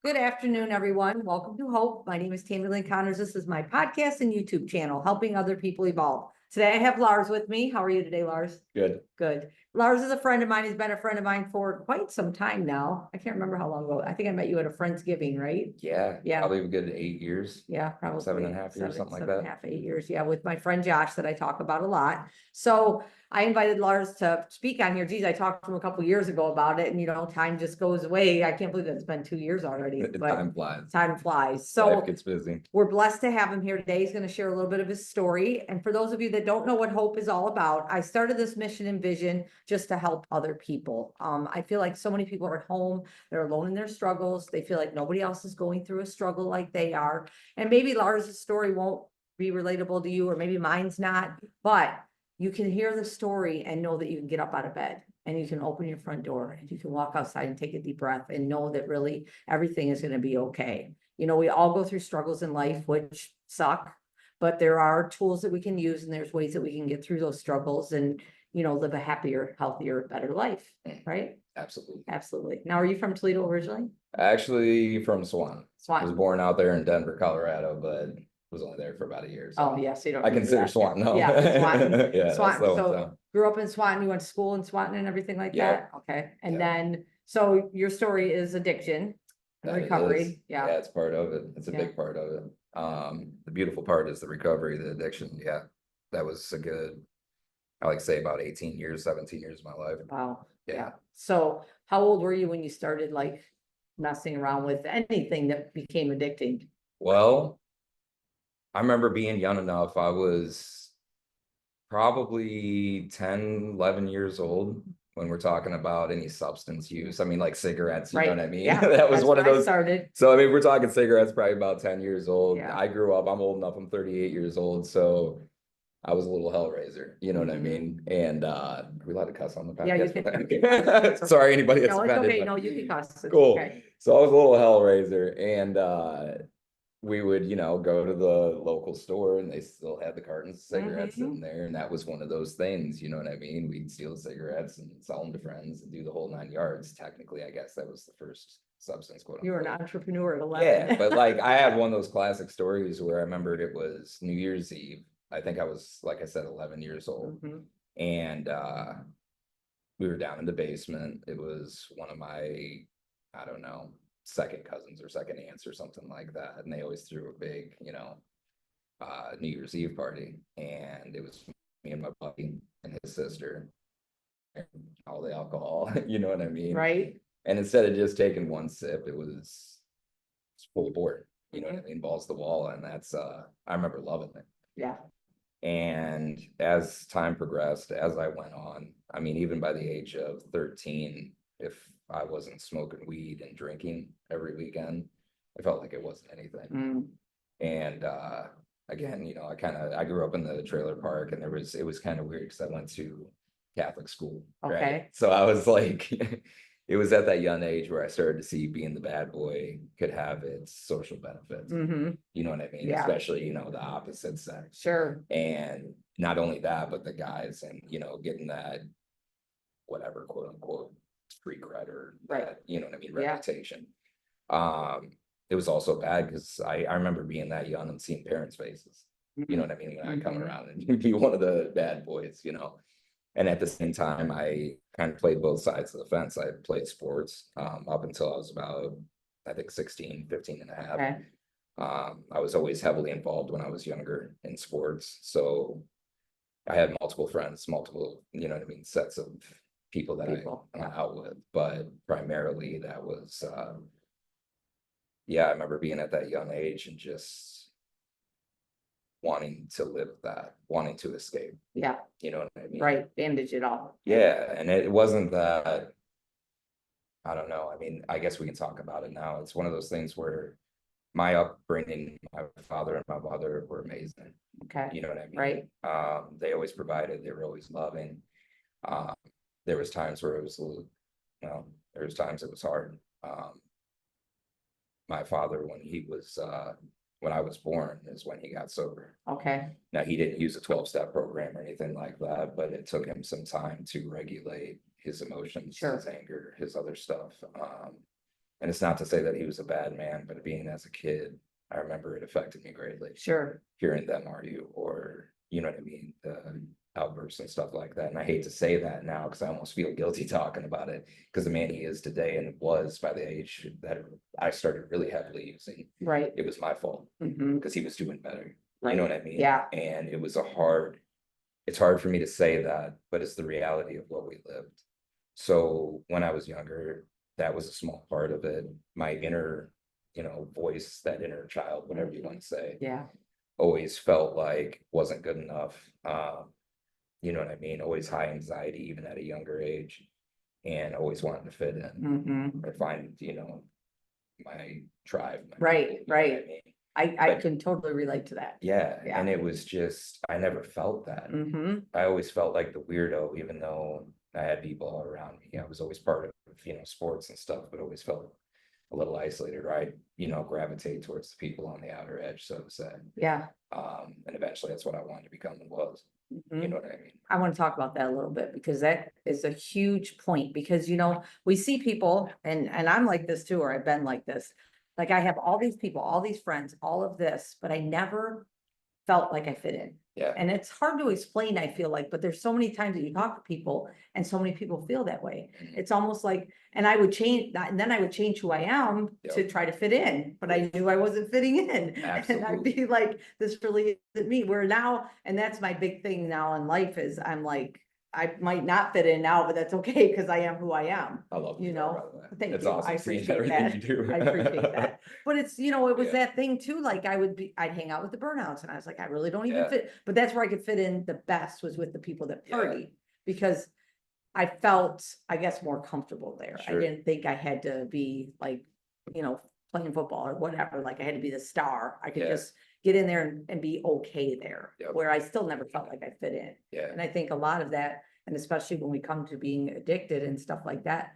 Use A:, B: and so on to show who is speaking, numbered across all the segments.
A: Good afternoon, everyone. Welcome to Hope. My name is Tammy Lynn Connors. This is my podcast and YouTube channel, helping other people evolve. Today I have Lars with me. How are you today, Lars?
B: Good.
A: Good. Lars is a friend of mine. He's been a friend of mine for quite some time now. I can't remember how long ago. I think I met you at a Friendsgiving, right?
B: Yeah.
A: Yeah.
B: Probably a good 8 years.
A: Yeah, probably
B: 7.5 years, something like that.
A: 7.5, 8 years. Yeah, with my friend Josh that I talk about a lot. So I invited Lars to speak on here. Geez, I talked to him a couple years ago about it, and time just goes away. I can't believe it's been 2 years already. But
B: Time flies.
A: time flies.
B: Life
A: So
B: gets busy.
A: we're blessed to have him here today. He's going to share a little bit of his story. And for those of you that don't know what Hope is all about, I started this mission and vision just to help other people. I feel like so many people are at home, they're alone in their struggles. They feel like nobody else is going through a struggle like they are. And maybe Lars's story won't be relatable to you, or maybe mine's not, but you can hear the story and know that you can get up out of bed and you can open your front door and you can walk outside and take a deep breath and know that really everything is going to be okay. We all go through struggles in life, which suck, but there are tools that we can use and there's ways that we can get through those struggles and, live a happier, healthier, better life, right?
B: Absolutely.
A: Absolutely. Now, are you from Toledo originally?
B: Actually, from Swan. I was
A: Swan.
B: born out there in Denver, Colorado, but was only there for about a year. So
A: Oh, yeah, so you don't.
B: I consider Swan, no.
A: Yeah, Swanton.
B: Yeah,
A: Swanton.
B: that's the
A: So
B: hometown.
A: grew up in Swanton, you went to school in Swanton and everything like
B: Yep.
A: that? Okay. And
B: Yep.
A: then, so your story is addiction and
B: That is.
A: recovery.
B: Yeah,
A: Yeah.
B: it's part of it. It's a
A: Yeah.
B: big part of it. The beautiful part is the recovery, the addiction. Yeah, that was a good, I like to say about 18 years, 17 years of my life.
A: Wow.
B: Yeah.
A: Yeah. So how old were you when you started like messing around with anything that became addicting?
B: Well, I remember being young enough. I was probably 10, 11 years old when we're talking about any substance use. I mean, like cigarettes, you know
A: Right.
B: what I mean?
A: Yeah.
B: That was
A: That's
B: one of
A: when I
B: those.
A: started.
B: So, I mean, we're talking cigarettes, probably about 10 years old.
A: Yeah.
B: I grew up, I'm old enough, I'm 38 years old. So I was a little hellraiser, you know what I
A: Mhm.
B: mean? And are we allowed to cuss on the
A: Yeah, you
B: podcast?
A: can.
B: Sorry, anybody that's
A: No, it's
B: offended.
A: okay.
B: but-
A: No, you can cuss. It's
B: Cool.
A: okay.
B: So I was a little hellraiser, and we would, go to the local store and they still had the cartons of cigarettes
A: Mhm.
B: in there. And that was one of those things, you know what I mean? We'd steal the cigarettes and sell them to friends and do the whole 9 yards. Technically, I guess that was the first substance, quote
A: You were an
B: unquote.
A: entrepreneur at 11.
B: Yeah, but like I have one of those classic stories where I remembered it was New Year's Eve. I think I was, like I said, 11 years old.
A: Mhm.
B: And we were down in the basement. It was one of my, I don't know, second cousins or second aunts or something like that. And they always threw a big, New Year's Eve party. And it was me and my buddy and his sister and all the alcohol, you know what I mean?
A: Right.
B: And instead of just taking one sip, it was full board, you know what I mean? Balls to the wall. And that's, I remember loving it.
A: Yeah.
B: And as time progressed, as I went on, I mean, even by the age of 13, if I wasn't smoking weed and drinking every weekend, I felt like it wasn't anything.
A: Mm.
B: And again, I grew up in the trailer park, and it was kind of weird because I went to Catholic school, right?
A: Okay.
B: So I was like, it was at that young age where I started to see being the bad boy could have its social benefits.
A: Mm-hmm.
B: You know what I mean?
A: Yeah.
B: Especially, the opposite sex.
A: Sure.
B: And not only that, but the guys and, getting that whatever, quote unquote, street cred or
A: Right.
B: that, you know what I mean,
A: Yeah.
B: reputation. It was also bad because I remember being that young and seeing parents' faces. You know what I mean? When I come
A: Mhm.
B: around and be one of the bad boys, And at the same time, I kind of played both sides of the fence. I played sports up until I was about, I think, 16, 15 and a half.
A: Okay.
B: I was always heavily involved when I was younger in sports. So I had multiple friends, multiple, sets of people that
A: People,
B: I went out with. But primarily that was, I remember being at that young age and just wanting to live that, wanting to escape.
A: Yeah.
B: You know what I mean?
A: Right. Bandage it all.
B: Yeah. And it wasn't that, I don't know. I mean, I guess we can talk about it now. It's one of those things where my upbringing, my father and my mother were amazing.
A: Okay.
B: You know what I mean?
A: Right.
B: They always provided, they were always loving. There was times where it was there was times it was hard. My father, when I was born is when he got sober.
A: Okay.
B: Now, he didn't use a 12-step program or anything like that, but it took him some time to regulate his emotions,
A: Sure.
B: his anger, his other stuff. And it's not to say that he was a bad man, but being as a kid, I remember it affected me greatly.
A: Sure.
B: Hearing them argue, or you know what I mean, the outbursts and stuff like that. And I hate to say that now because I almost feel guilty talking about it, because the man he is today and was by the age that I started really heavily using,
A: Right.
B: it was my fault
A: Mm-hmm.
B: because he was doing better.
A: Right.
B: You know what I mean?
A: Yeah.
B: And it's hard for me to say that, but it's the reality of what we lived. So when I was younger, that was a small part of it. My inner, voice, that inner child, whatever you want to say,
A: Yeah.
B: always felt like wasn't good enough. You know what I mean? Always high anxiety, even at a younger age, and always wanting to fit in
A: Mm-hmm.
B: or find, my tribe.
A: Right. Right.
B: I mean?
A: I
B: But
A: can totally relate to that.
B: yeah,
A: Yeah.
B: and it was just, I never felt that.
A: Mm-hmm.
B: I always felt like the weirdo, even though I had people all around me. I was always part of, sports and stuff, but always felt a little isolated, or I, gravitate towards the people on the outer edge, so to say.
A: Yeah.
B: And eventually that's what I wanted to become and was.
A: Mm-hmm.
B: You know what I mean?
A: I want to talk about that a little bit because that is a huge point, because we see people, and I'm like this too, or I've been like this. Like I have all these people, all these friends, all of this, but I never felt like I fit in.
B: Yeah.
A: And it's hard to explain, I feel like, but there's so many times that you talk to people and so many people feel that way.
B: Mhm.
A: It's almost like, and I would change that, and then I would change who I am to
B: Yep.
A: try to fit in, but I knew I wasn't fitting in. And I'd
B: Absolutely.
A: be like, this really isn't me. Where now, and that's my big thing now in life, is I'm like, I might not fit in now, but that's okay because I am who I am.
B: I love
A: You
B: you,
A: know,
B: by the way.
A: thank
B: It's
A: you.
B: awesome
A: I
B: seeing
A: appreciate
B: everything
A: that.
B: you do.
A: I appreciate that. But it's, it was
B: Yeah.
A: that thing too, like I'd hang out with the burnouts and I was like, I really don't even
B: Yeah.
A: fit, but that's where I could fit in the best, was with the people that
B: Yeah.
A: party, because I felt, I guess, more comfortable there. I
B: Sure.
A: didn't think I had to be like, playing football or whatever, like I had to be the star. I could
B: Yeah.
A: just get in there and be okay there,
B: Yep.
A: where I still never felt like I fit in.
B: Yeah.
A: And I think a lot of that, and especially when we come to being addicted and stuff like that,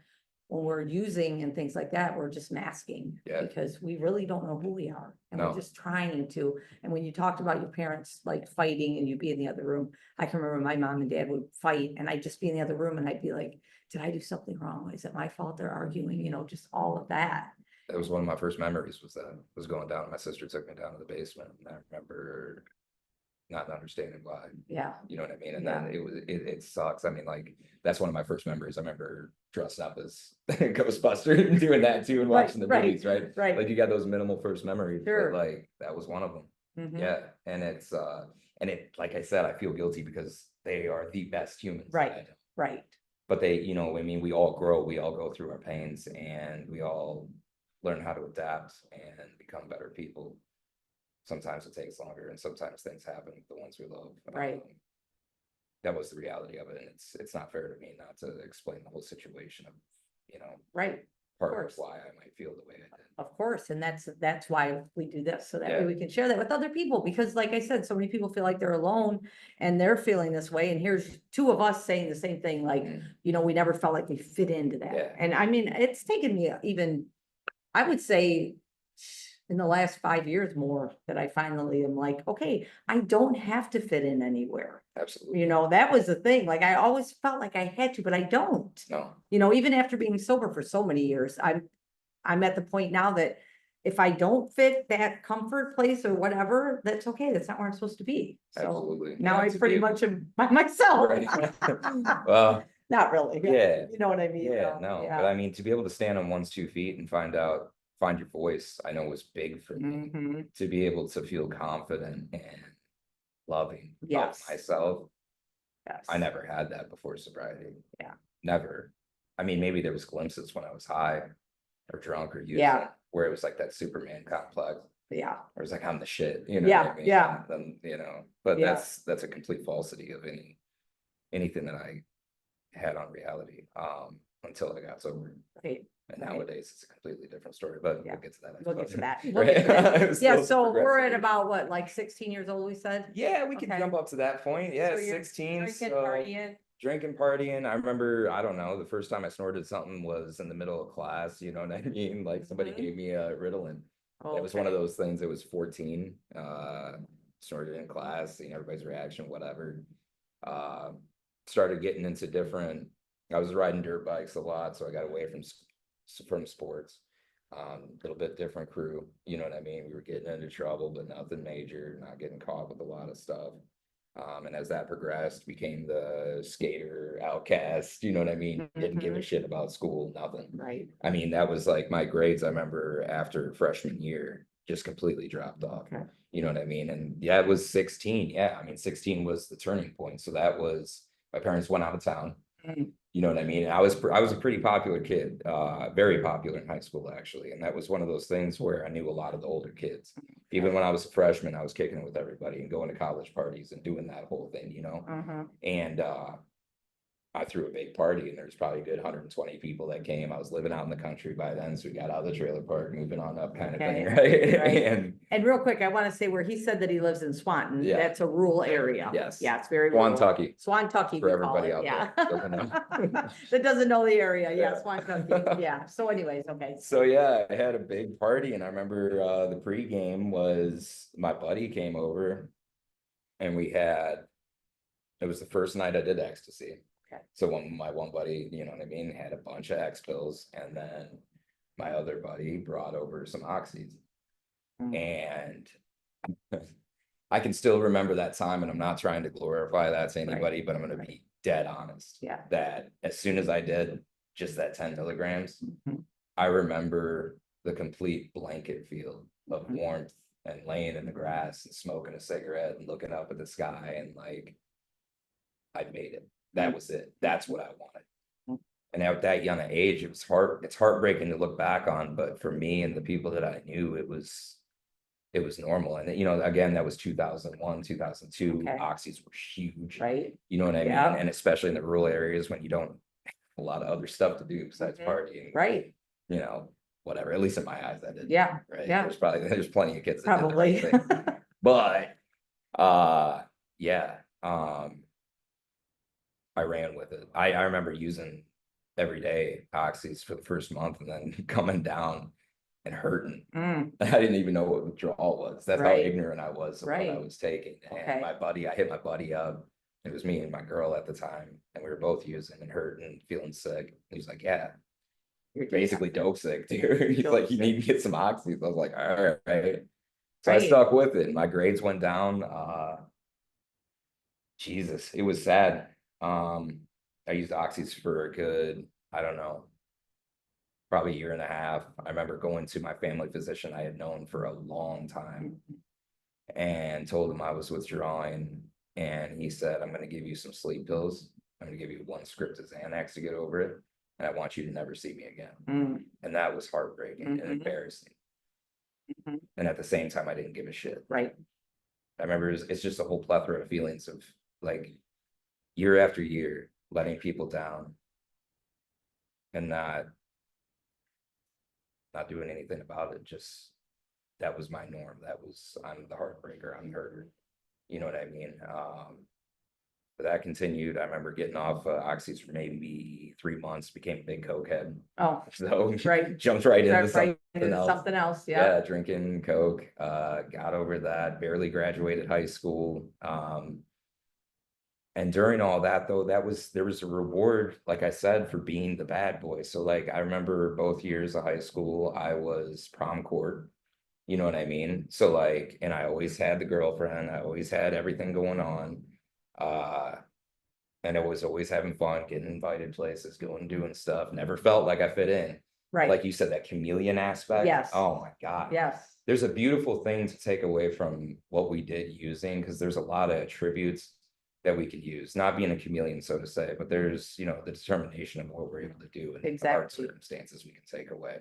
A: when we're using and things like that, we're just masking.
B: Yeah.
A: Because we really don't know who we are, and
B: No.
A: we're just trying to. And when you talked about your parents like fighting and you'd be in the other room, I can remember my mom and dad would fight and I'd just be in the other room and I'd be like, did I do something wrong? Is it my fault they're arguing? Just all of that.
B: That was one of my first memories, was going down. My sister took me down to the basement, and I remember not understanding why.
A: Yeah.
B: You know what I mean? And
A: Yeah.
B: then it sucks. I mean, like, that's one of my first memories. I remember dressing up as Ghostbuster and doing that too, and
A: Right,
B: watching the
A: right,
B: movies, right?
A: right.
B: Like, you got those minimal first memories,
A: Sure.
B: but like that was one of them.
A: Mhm.
B: Yeah. And it's like I said, I feel guilty because they are the best humans. that I
A: Right.
B: know.
A: Right.
B: But they, I mean, we all grow, we all go through our pains, and we all learn how to adapt and become better people. Sometimes it takes longer, and sometimes things happen with the ones we love.
A: Right.
B: That was the reality of it, and it's not fair to me not to explain the whole situation of,
A: Right.
B: part of
A: course.
B: why I might feel the way I did.
A: Of course, and that's why we do this, so that way
B: Yeah.
A: we can share that with other people, because like I said, so many people feel like they're alone and they're feeling this way, and here's two of us saying the same thing, like,
B: Mhm.
A: we never felt like we fit into that.
B: Yeah.
A: And I mean, it's taken me even, I would say, in the last 5 years more, that I finally am like, okay, I don't have to fit in anywhere.
B: Absolutely.
A: That was the thing, like I always felt like I had to, but I don't.
B: No.
A: Even after being sober for so many years, I'm at the point now that if I don't fit that comfort place or whatever, that's okay. That's not where I'm supposed to be. So
B: Absolutely.
A: now
B: Yeah,
A: I
B: to
A: pretty
B: be-
A: much am by myself.
B: Right. Well,
A: Not really.
B: yeah.
A: You know what I mean?
B: Yeah, no, but I mean, to be able to stand on one's 2 feet and find your voice, I know was big for me.
A: Mhm.
B: To be able to feel confident and loving of
A: Yes.
B: myself.
A: Yes.
B: I never had that before sobriety.
A: Yeah.
B: Never. I mean, maybe there was glimpses when I was high or drunk or using,
A: Yeah.
B: where it was like that Superman complex.
A: Yeah.
B: Or it was like, I'm the shit,
A: Yeah,
B: what I mean?
A: yeah.
B: And but
A: Yeah.
B: that's a complete falsity of anything that I had on reality, until I got sober.
A: Right.
B: And
A: Right.
B: nowadays it's a completely different story, but
A: Yeah.
B: we'll get to that. I
A: We'll get to
B: suppose.
A: that. We'll
B: Right?
A: get to that.
B: It's
A: Yeah,
B: still
A: so we're at
B: progressive.
A: about what, like 16 years old, we said?
B: Yeah, we can
A: Okay.
B: jump up to that point. Yeah,
A: So you're
B: 16.
A: Drinking,
B: So
A: partying.
B: drinking, partying. I remember, I don't know, the first time I snorted something was in the middle of class. You know what I mean? Like somebody
A: Mhm.
B: gave me a Ritalin. It was one of
A: Okay.
B: those things. It was 14. Snorted in class, seeing everybody's reaction, whatever. Started getting into I was riding dirt bikes a lot, so I got away from sports. Little bit different crew, you know what I mean? We were getting into trouble, but nothing major, not getting caught with a lot of stuff. And as that progressed, became the skater outcast, you know what I mean? Didn't give a shit about school, nothing.
A: Right.
B: I mean, that was like my grades, I remember after freshman year, just completely dropped off.
A: Okay.
B: You know what I mean? And yeah, it was 16. Yeah, I mean, 16 was the turning point. So that was, my parents went out of town. You know what I mean? I was a pretty popular kid, very popular in high school, actually. And that was one of those things where I knew a lot of the older kids. Even when I was a freshman, I was kicking it with everybody and going to college parties and doing that whole thing, you know? And I threw a big party and there's probably a good 120 people that came. I was living out in the country by then, so we got out of the trailer park, moving on up kind of thing, right?
A: Right. And real quick, I want to say where he said that he lives in Swanton,
B: Yeah.
A: that's a rural area.
B: Yes.
A: Yeah, it's very rural.
B: Swantucky.
A: Swantucky,
B: For
A: we call
B: everybody
A: it,
B: out
A: yeah.
B: there that doesn't know.
A: That doesn't know the area, yeah,
B: Yeah.
A: Swantucky, yeah. So anyways, okay.
B: So yeah, I had a big party and I remember the pregame was my buddy came over and it was the first night I did ecstasy.
A: Okay.
B: So my one buddy, you know what I mean, had a bunch of X pills, and then my other buddy brought over some oxys. And I can still remember that time, and I'm not trying to glorify that to anybody, but I'm gonna be dead honest.
A: Yeah.
B: That as soon as I did just that 10 milligrams, I remember the complete blanket feel of warmth and laying in the grass and smoking a cigarette and looking up at the sky and like, I made it. That was it. That's what I wanted. And at that young age, it's heartbreaking to look back on, but for me and the people that I knew, it was normal. And you know, again, that was 2001, 2002.
A: Okay.
B: Oxys were huge.
A: Right.
B: You know what I
A: Yeah.
B: mean? And especially in the rural areas when you don't have a lot of other stuff to do besides partying.
A: Right.
B: You know, whatever. At least in my eyes, I did.
A: Yeah.
B: Right.
A: Yeah.
B: There's plenty of kids that
A: Probably.
B: did the right thing. But yeah. I ran with it. I remember using every day oxys for the first month and then coming down and hurting. I didn't even know what withdrawal was. That's how ignorant I was of what I was taking. And I hit my buddy up. It was me and my girl at the time, and we were both using and hurting, feeling sick. He was like, "Yeah, you're basically dope sick, dude." He's like, "You need to get some oxys." I was like, "All right." So I stuck with it. My grades went down. Jesus, it was sad. I used oxys for a good, I don't know, probably a year and a half. I remember going to my family physician I had known for a long time and told him I was withdrawing. And he said, "I'm going to give you some sleep pills. I'm going to give you one script of Xanax to get over it. And I want you to never see me again." And that was heartbreaking and embarrassing. And at the same time, I didn't give a shit.
A: Right.
B: I remember it's just a whole plethora of feelings of like year after year, letting people down and not doing anything about it. Just that was my norm. I'm the heartbreaker. I'm the hurter. You know what I mean? But that continued. I remember getting off oxys for maybe 3 months, became a big cokehead.
A: Oh,
B: So
A: right.
B: jumped right into
A: Right
B: something else.
A: Something else, yeah.
B: Yeah, drinking Coke, got over that, barely graduated high school. And during all that though, there was a reward, like I said, for being the bad boy. So like I remember both years of high school, I was prom court. You know what I mean? So like, and I always had the girlfriend, I always had everything going on. And I was always having fun, getting invited places, going doing stuff. Never felt like I fit in.
A: Right.
B: Like you said, that chameleon aspect.
A: Yes.
B: Oh my God.
A: Yes.
B: There's a beautiful thing to take away from what we did using, because there's a lot of attributes that we could use, not being a chameleon, so to say, but there's, you know, the determination of what we're able to do in the hard circumstances we can take away.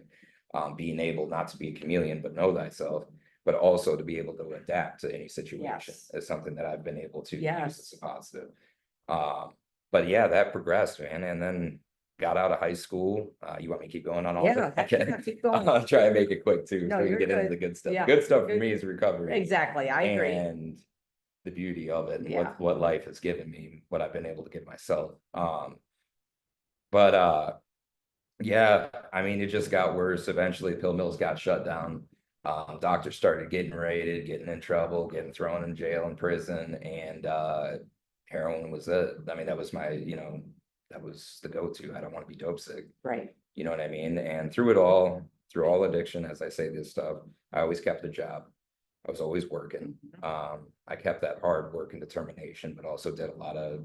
B: Being able not to be a chameleon, but know thyself, but also to be able to adapt to any situation is something that I've been able to use as a positive. But yeah, that progressed, man. And then got out of high school. You want me to keep going on all that?
A: Okay. Keep going.
B: I'll try and make it quick too,
A: No,
B: so we can
A: you're
B: get into
A: good.
B: the good stuff.
A: Yeah.
B: Good stuff for me is recovery.
A: Exactly. I agree.
B: And the beauty of it, and what life has given me, what I've been able to give myself. Yeah, I mean, it just got worse. Eventually, pill mills got shut down. Doctors started getting raided, getting in trouble, getting thrown in jail and prison, and heroin was it. I mean, that was my, you know, that was the go-to. I don't want to be dope sick.
A: Right.
B: You know what I mean? And through it all, through all addiction, as I say this stuff, I always kept a job. I was always working. I kept that hard work and determination, but also did a lot of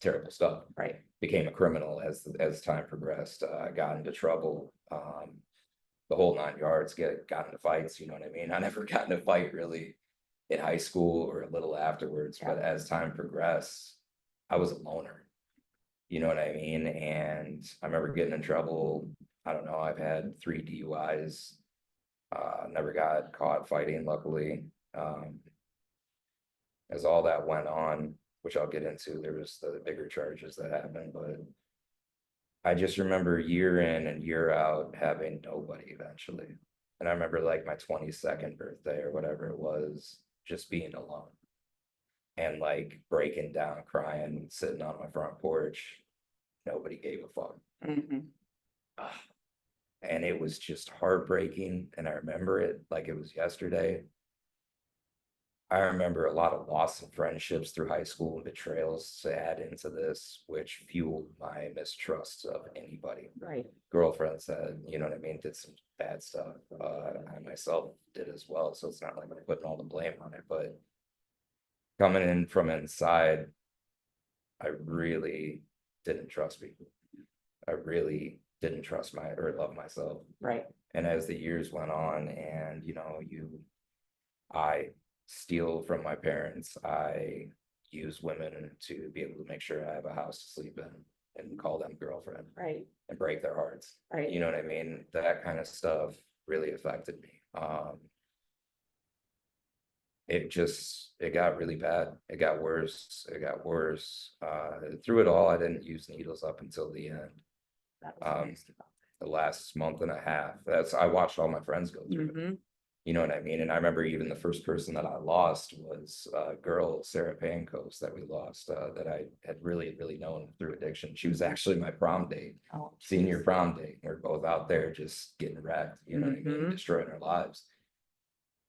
B: terrible stuff.
A: Right.
B: Became a criminal as time progressed. Got into trouble. The whole 9 yards. Got into fights. You know what I mean? I never got in a fight really in high school or a little afterwards.
A: Yeah.
B: But as time progressed, I was a loner. You know what I mean? And I remember getting in trouble. I don't know. I've had 3 DUIs. Never got caught fighting, luckily. As all that went on, which I'll get into, there was the bigger charges that happened, but I just remember year in and year out having nobody eventually. And I remember like my 22nd birthday or whatever it was, just being alone and like breaking down, crying, sitting on my front porch. Nobody gave a fuck. Ah, and it was just heartbreaking. And I remember it like it was yesterday. I remember a lot of loss of friendships through high school and betrayals to add into this, which fueled my mistrust of anybody.
A: Right.
B: Girlfriends that, you know what I mean, did some bad stuff. I myself did as well. So it's not like I'm putting all the blame on it, but coming in from inside, I really didn't trust people. I really didn't trust or love myself.
A: Right.
B: And as the years went on and, I steal from my parents, I use women to be able to make sure I have a house to sleep in and call them girlfriend.
A: Right.
B: And break their hearts.
A: Right.
B: You know what I mean? That kind of stuff really affected me. It got really bad. It got worse. Through it all, I didn't use needles up until the end.
A: That was nice.
B: The last month and a half. I watched all my friends go through it. You know what I mean? And I remember even the first person that I lost was a girl, Sarah Pancos, that we lost, that I had really, really known through addiction. She was actually my prom date, senior prom date. We we're both out there just getting wrecked, you know what I mean? Destroying our lives.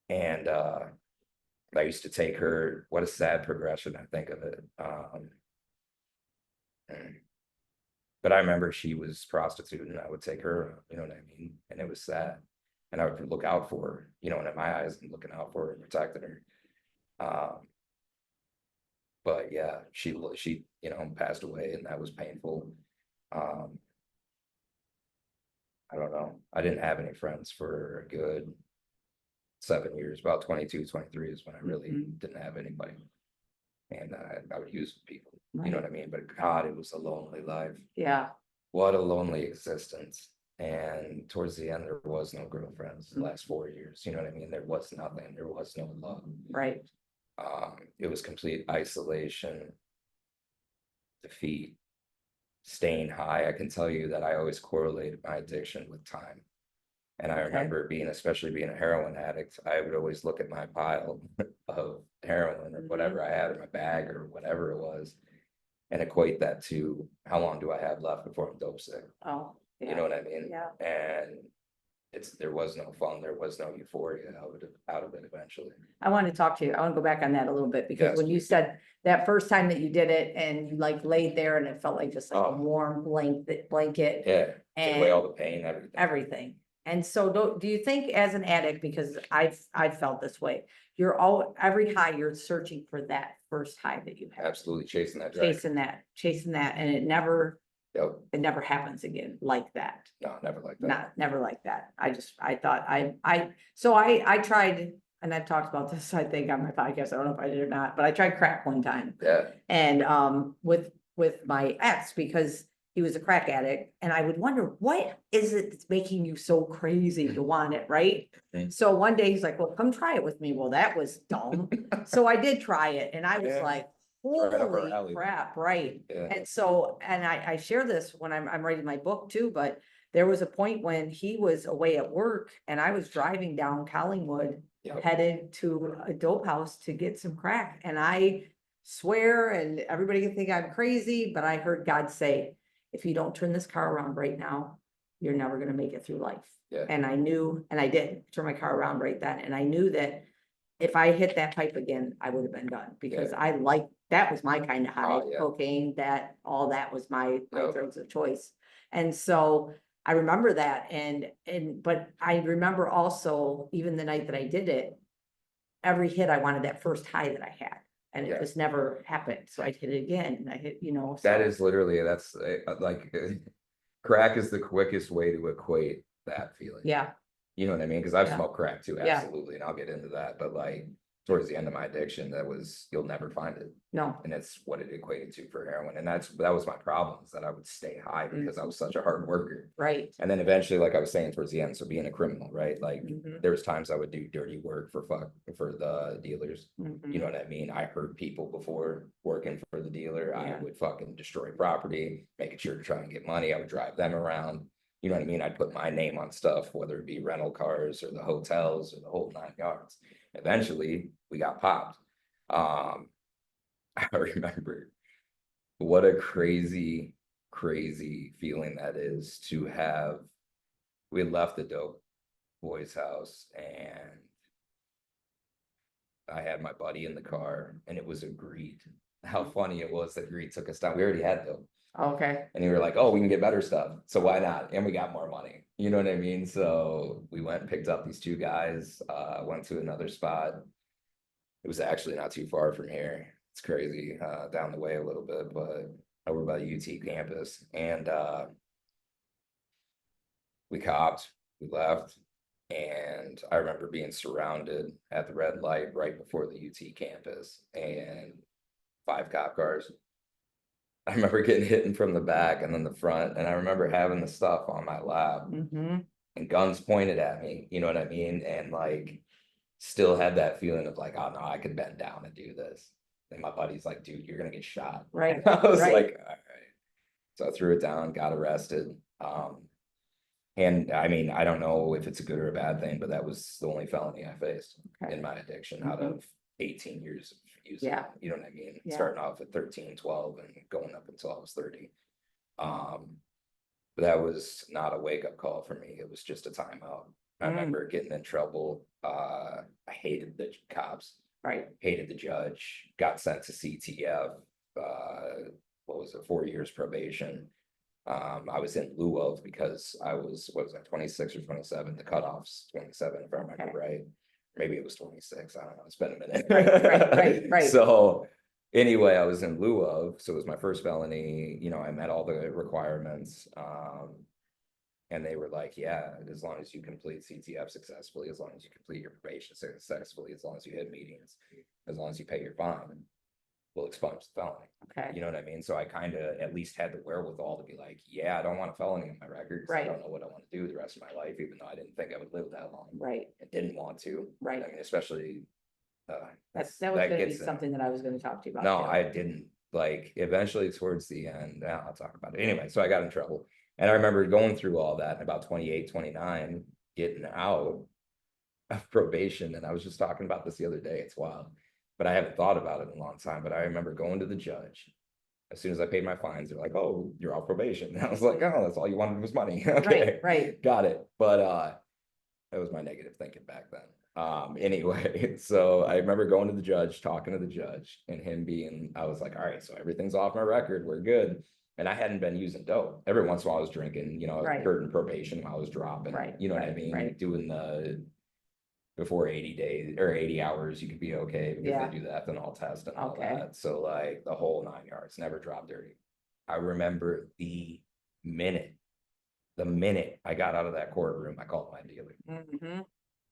B: And I used to take her, what a sad progression, I think of it. But I remember she was prostitute and I would take her, you know what I mean? And it was sad. And I would look out for her, and in my eyes, I'm looking out for her and protecting her. But yeah, she passed away, and that was painful. I don't know. I didn't have any friends for a good 7 years. About 22, 23 is when I really didn't have anybody. And I would use people, you know what I mean? But God, it was a lonely life.
A: Yeah.
B: What a lonely existence. And towards the end, there was no girlfriends the last 4 years. You know what I mean? There was nothing. There was no love.
A: Right.
B: It was complete isolation, defeat, staying high. I can tell you that I always correlated my addiction with time. And I remember especially being a heroin addict, I would always look at my pile of heroin or whatever I had in my bag or whatever it was and equate that to how long do I have left before I'm dope sick.
A: Oh. Yeah.
B: You know what I mean?
A: Yeah.
B: And there was no fun, there was no euphoria out of it eventually.
A: I want to talk to you. I want to go back on that a little bit because when you said that first time that you did it and you like laid there and it felt like just like a warm blanket.
B: Yeah.
A: And
B: take away all the pain,
A: everything. And so do you think as an addict, because I've felt this way, every high you're searching for that first high that you have.
B: Absolutely chasing that.
A: Chasing that. And it never happens again like that.
B: No, never like that.
A: Never like that. I tried, and I've talked about this, I think on my podcast, I don't know if I did or not, but I tried crack one time.
B: Yeah.
A: And with my ex, because he was a crack addict, and I would wonder, what is it that's making you so crazy to want it, right? So one day he's like, well, come try it with me. Well, that was dumb. So I did try it, and I was like, holy crap, right? Yeah. And so, and I share this when I'm writing my book too, but there was a point when he was away at work and I was driving down Collingwood, headed to a dope house to get some crack. And I swear, and everybody can think I'm crazy, but I heard God say, if you don't turn this car around right now, you're never going to make it through life. Yeah. And I knew, and I did turn my car around right then. And I knew that if I hit that pipe again, I would have been done because that was my kind of high. Cocaine, all that was my drugs of choice. And so I remember that but I remember also, even the night that I did it, every hit, I wanted that first high that I had, and it
B: Yeah.
A: just never happened. So I hit it again, and I hit,
B: That
A: so.
B: is literally, that's like, crack is the quickest way to equate that feeling.
A: Yeah,
B: You know what I mean? Because I've
A: Yeah.
B: smoked crack too,
A: Yeah.
B: absolutely, and I'll get into that. But like towards the end of my addiction, you'll never find it.
A: no,
B: And it's what it equated to for heroin. And that was my problem, is that I would stay high because I was such a hard worker.
A: right.
B: And then eventually, like I was saying towards the end, so being a criminal, right? Like
A: Mhm,
B: there was times I would do dirty work for the dealers. You
A: mhm.
B: know what I mean? I hurt people before working for the dealer.
A: Yeah.
B: I would fucking destroy property, making sure to try and get money. I would drive them around. You know what I mean? I'd put my name on stuff, whether it be rental cars or the hotels or the whole 9 yards. Eventually, we got popped. I remember what a crazy, crazy feeling that is to have. We had left the dope boy's house, and I had my buddy in the car, and it was agreed. How funny it was that Greed took us down. We already had dope.
A: Okay,
B: And we were like, oh, we can get better stuff. So why not? And we got more money. You know what I mean? So we went and picked up these two guys, went to another spot. It was actually not too far from here. It's crazy, down the way a little bit, but over by the UT campus. And we copped, we left. And I remember being surrounded at the red light right before the UT campus, and 5 cop cars. I remember getting hit from the back and then the front, and I remember having the stuff on my lap
A: mm-hmm,
B: and guns pointed at me, you know what I mean? And like, still had that feeling of like, oh no, I could bend down and do this. And my buddy's like, dude, you're gonna get shot.
A: right,
B: I was
A: right.
B: like, all right. So I threw it down, got arrested. And I mean, I don't know if it's a good or a bad thing, but that was the only felony I faced
A: Okay.
B: in my addiction out
A: Mhm.
B: of 18 years of using.
A: Yeah.
B: You know what I mean?
A: Yeah.
B: Starting off at 13, 12 and going up until I was 30. But that was not a wake-up call for me. It was just a timeout. I remember getting in trouble. I hated the cops,
A: Right,
B: hated the judge, got sent to CTF. What was it, 4 years probation. I was in lieu of, because I was, what was that, 26 or 27? The cutoff's 27, if I remember
A: Okay.
B: right. Maybe it was 26. I don't know. It's been a minute.
A: Right.
B: So anyway, I was in lieu of, so it was my first felony. You know, I met all the requirements. And they were like, yeah, as long as you complete CTF successfully, as long as you complete your probation successfully, as long as you hit meetings, as long as you pay your fine, we'll expunge the felony.
A: okay,
B: You know what I mean? So I kind of at least had the wherewithal to be like, yeah, I don't want a felony on my record. 'Cause I
A: Right.
B: don't know what I want to do the rest of my life, even though I didn't think I would live that long.
A: right,
B: I didn't want to.
A: right.
B: I mean, especially,
A: That was
B: that
A: gonna be
B: gets in.
A: something that I was gonna talk to you about.
B: No,
A: too.
B: I didn't. Like, eventually towards the end, I'll talk about it. Anyway, so I got in trouble. And I remember going through all that, about 28, 29, getting out of probation. And I was just talking about this the other day. It's wild. But I haven't thought about it in a long time. But I remember going to the judge. As soon as I paid my fines, they're like, oh, you're off probation. And I was like, oh, that's all you wanted was money. Okay,
A: Right.
B: got it. But that was my negative thinking back then. Anyway, so I remember going to the judge, talking to the judge, and him being, I was like, all right, so everything's off my record, we're good. And I hadn't been using dope. Every once in a while I was drinking, you know, I was
A: Right.
B: hurting probation while I was dropping.
A: Right,
B: You know what I
A: right,
B: mean?
A: right.
B: Doing the before 80 days or 80 hours, you could be okay because
A: Yeah.
B: they do the ethanol test and all
A: Okay.
B: that. So like the whole 9 yards, never dropped dirty. I remember the minute I got out of that courtroom, I called my dealer.
A: Mm-hmm.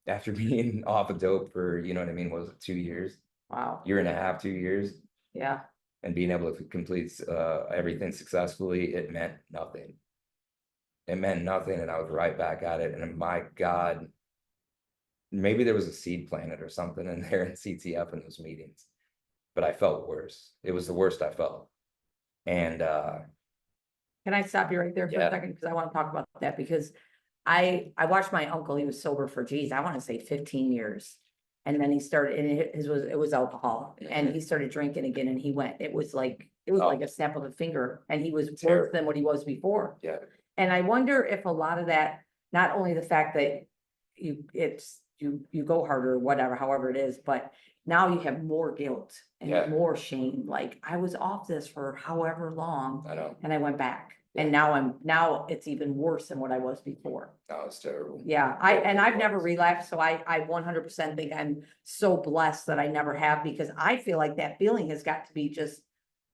B: After being off of dope for, you know what I mean, what was it, 2 years,
A: Wow,
B: year and a half, 2 years,
A: yeah,
B: and being able to complete everything successfully, it meant nothing. It meant nothing, and I was right back at it. And my God, maybe there was a seed planted or something in there in CTF in those meetings, but I felt worse. It was the worst I felt. And
A: can I stop you right there for a
B: Yeah.
A: second, because I want to talk about that, because I watched my uncle, he was sober for, geez, I want to say 15 years. And then he started, and it was alcohol, and he started drinking again, and it was like
B: Oh.
A: a snap of a finger, and he was worse
B: Terrible.
A: than what he was before.
B: Yeah.
A: And I wonder if a lot of that, not only the fact that you go harder, whatever, however it is, but now you have more guilt
B: Yeah.
A: and more shame. Like, I was off this for however long
B: I know.
A: and I went back. And now it's even worse than what I was before.
B: That was terrible.
A: Yeah, I've never relapsed, so I 100% think I'm so blessed that I never have, because I feel like that feeling has got to be just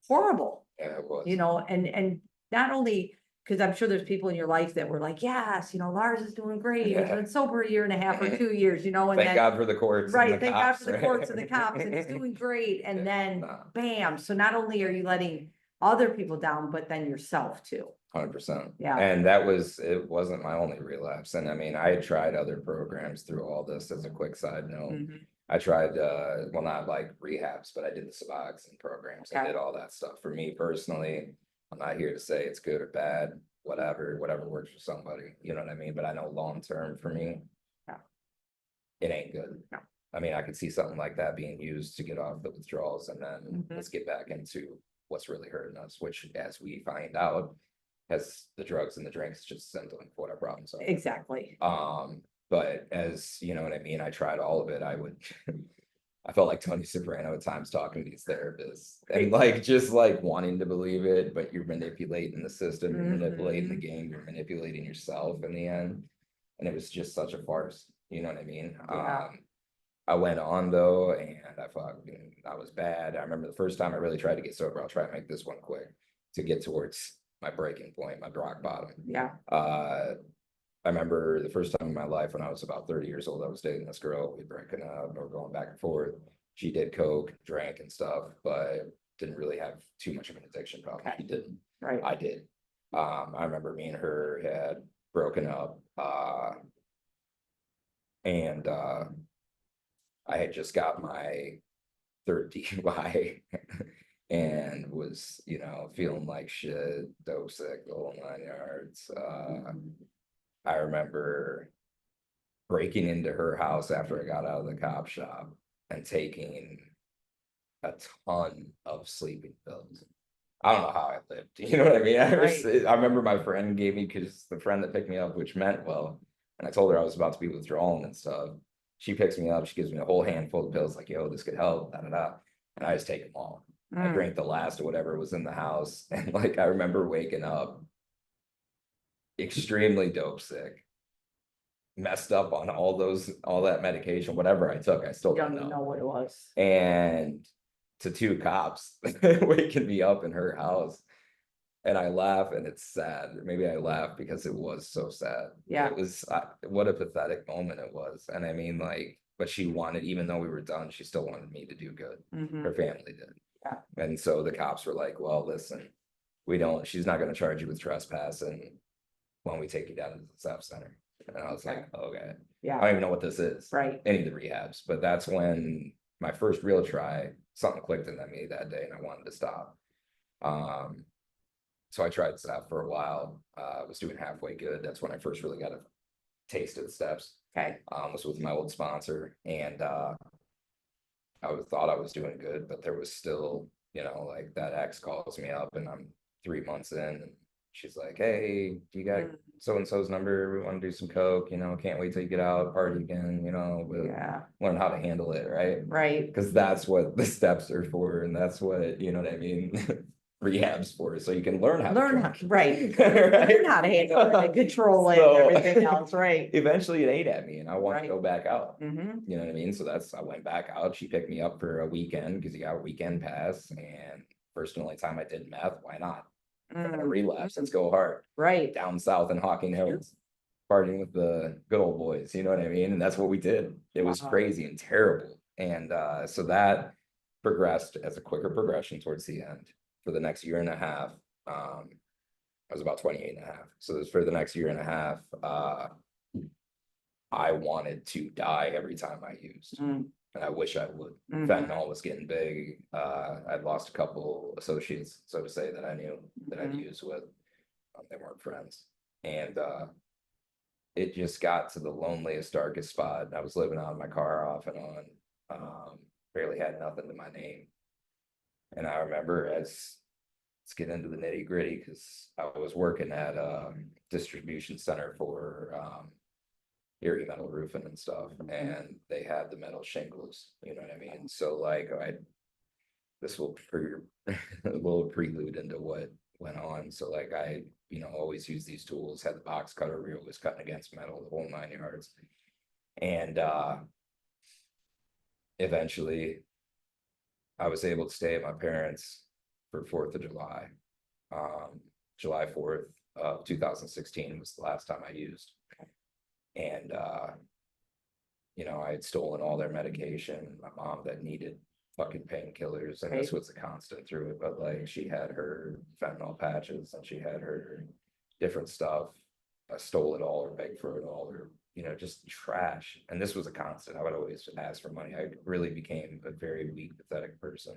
A: horrible,
B: Yeah, it was.
A: you know, and not only, because I'm sure there's people in your life that were like, yes, you know, Lars is doing great, he's
B: Yeah.
A: been sober a year and a half or 2 years, you know, and
B: Thank
A: then.
B: God for the courts. And
A: Right,
B: the
A: thank God
B: cops,
A: for the
B: right?
A: courts and the cops, and he's doing great, and then
B: Nah.
A: bam, so not only are you letting other people down, but then yourself too.
B: 100%.
A: Yeah.
B: And it wasn't my only relapse. And I mean, I had tried other programs through all this. As a quick side note,
A: Mhm.
B: I tried, well, not like rehabs, but I did the Suboxone programs. I
A: Okay.
B: did all that stuff. For me personally, I'm not here to say it's good or bad, whatever works for somebody. You know what I mean? But I know long term for me,
A: Yeah.
B: it ain't good.
A: No.
B: I mean, I could see something like that being used to get off the withdrawals, and then
A: Mhm.
B: let's get back into what's really hurting us, which, as we find out, has the drugs and the drinks just symptom for what our problems are.
A: Exactly.
B: But as you know what I mean, I tried all of it. I felt like Tony Soprano at times talking to these therapists and like just like wanting to believe it, but you're manipulating the system, you're manipulating the game, you're manipulating yourself in the end. And it was just such a farce. You know what I mean?
A: Yeah.
B: I went on though, and I was bad. I remember the first time I really tried to get sober. I'll try to make this one quick to get towards my breaking point, my rock bottom.
A: Yeah.
B: I remember the first time in my life when I was about 30 years old, I was dating this girl. We'd breaking up or going back and forth. She did coke, drank and stuff, but didn't really have too much of an addiction problem.
A: Okay.
B: She didn't.
A: Right.
B: I did. I remember me and her had broken up, and I had just got my third DUI and was, feeling like shit, dope sick, the whole 9 yards. I remember breaking into her house after I got out of the cop shop and taking a ton of sleeping pills. I don't know how I lived. You know what I mean? I remember my friend gave me, because the friend that picked me up, which meant well, and I told her I was about to be withdrawing and stuff. She picks me up, she gives me a whole handful of pills, like, yo, this could help, da da da. And I just take them all. I drank the last of whatever was in the house. And like I remember waking up extremely dope sick, messed up on all that medication, whatever I took, I still
A: Don't
B: don't
A: even
B: know.
A: know what it was.
B: And to two cops waking me up in her house. And I laugh, and it's sad. Maybe I laugh because it was so sad.
A: Yeah.
B: It was what a pathetic moment it was. And I mean, like, but she wanted, even though we were done, she still wanted me to do good.
A: Mhm.
B: Her family did.
A: Yeah.
B: And so the cops were like, well, listen, she's not going to charge you with trespassing when we take you down to the South Center. And I was like, okay. I
A: Yeah.
B: don't even know what this is.
A: Right.
B: Any of the rehabs. But that's when my first real try, something clicked in me that day, and I wanted to stop. So I tried stuff for a while. Was doing halfway good. That's when I first really got a taste of the steps.
A: Okay.
B: Was with my old sponsor, and thought I was doing good, but there was still, like that ex calls me up, and I'm 3 months in, and she's like, "Hey, do you got so and so's number? We want to do some coke. Can't wait till you get out, party again.
A: Yeah.
B: Learn how to handle it, right?
A: Right.
B: Because that's what the steps are for, and that's what what I mean." Rehabs for, so you can learn how to drink.
A: Right.
B: Right?
A: Learn how to handle it and control it and everything else, right?
B: Eventually it ate at me, and I wanted
A: Right.
B: to go back out.
A: Mhm.
B: You know what I mean? So I went back out. She picked me up for a weekend because you got a weekend pass, and first and only time I did meth, why not? I'm gonna relapse. Let's go hard.
A: Right.
B: Down south in Hocking Hills, partying with the good old boys, you know what I mean? And that's what we did. It was
A: Wow.
B: crazy and terrible. And so that progressed as a quicker progression towards the end. For the next year and a half, I was about 28 and a half. So this for the next year and a half, I wanted to die every time I used. And I wish I would. Fentanyl was getting big. I'd lost a couple associates, so to say, that I knew that I'd used with. They weren't friends. And it just got to the loneliest, darkest spot. I was living out of my car off and on. Barely had nothing to my name. And I remember let's get into the nitty gritty, because I was working at a distribution center for Erie Metal Roofing and stuff, and they had the metal shingles, you know what I mean? So like this will a little prelude into what went on. So like I, always use these tools, had the box cutter reel, was cutting against metal, the whole 9 yards. And eventually I was able to stay at my parents for 4th of July. July 4th of 2016 was the last time I used. And I had stolen all their medication. My mom that needed fucking painkillers, and this was a constant through it. But like she had her fentanyl patches and she had her different stuff. I stole it all or begged for it all, or just trash. And this was a constant. I would always ask for money. I really became a very weak, pathetic person,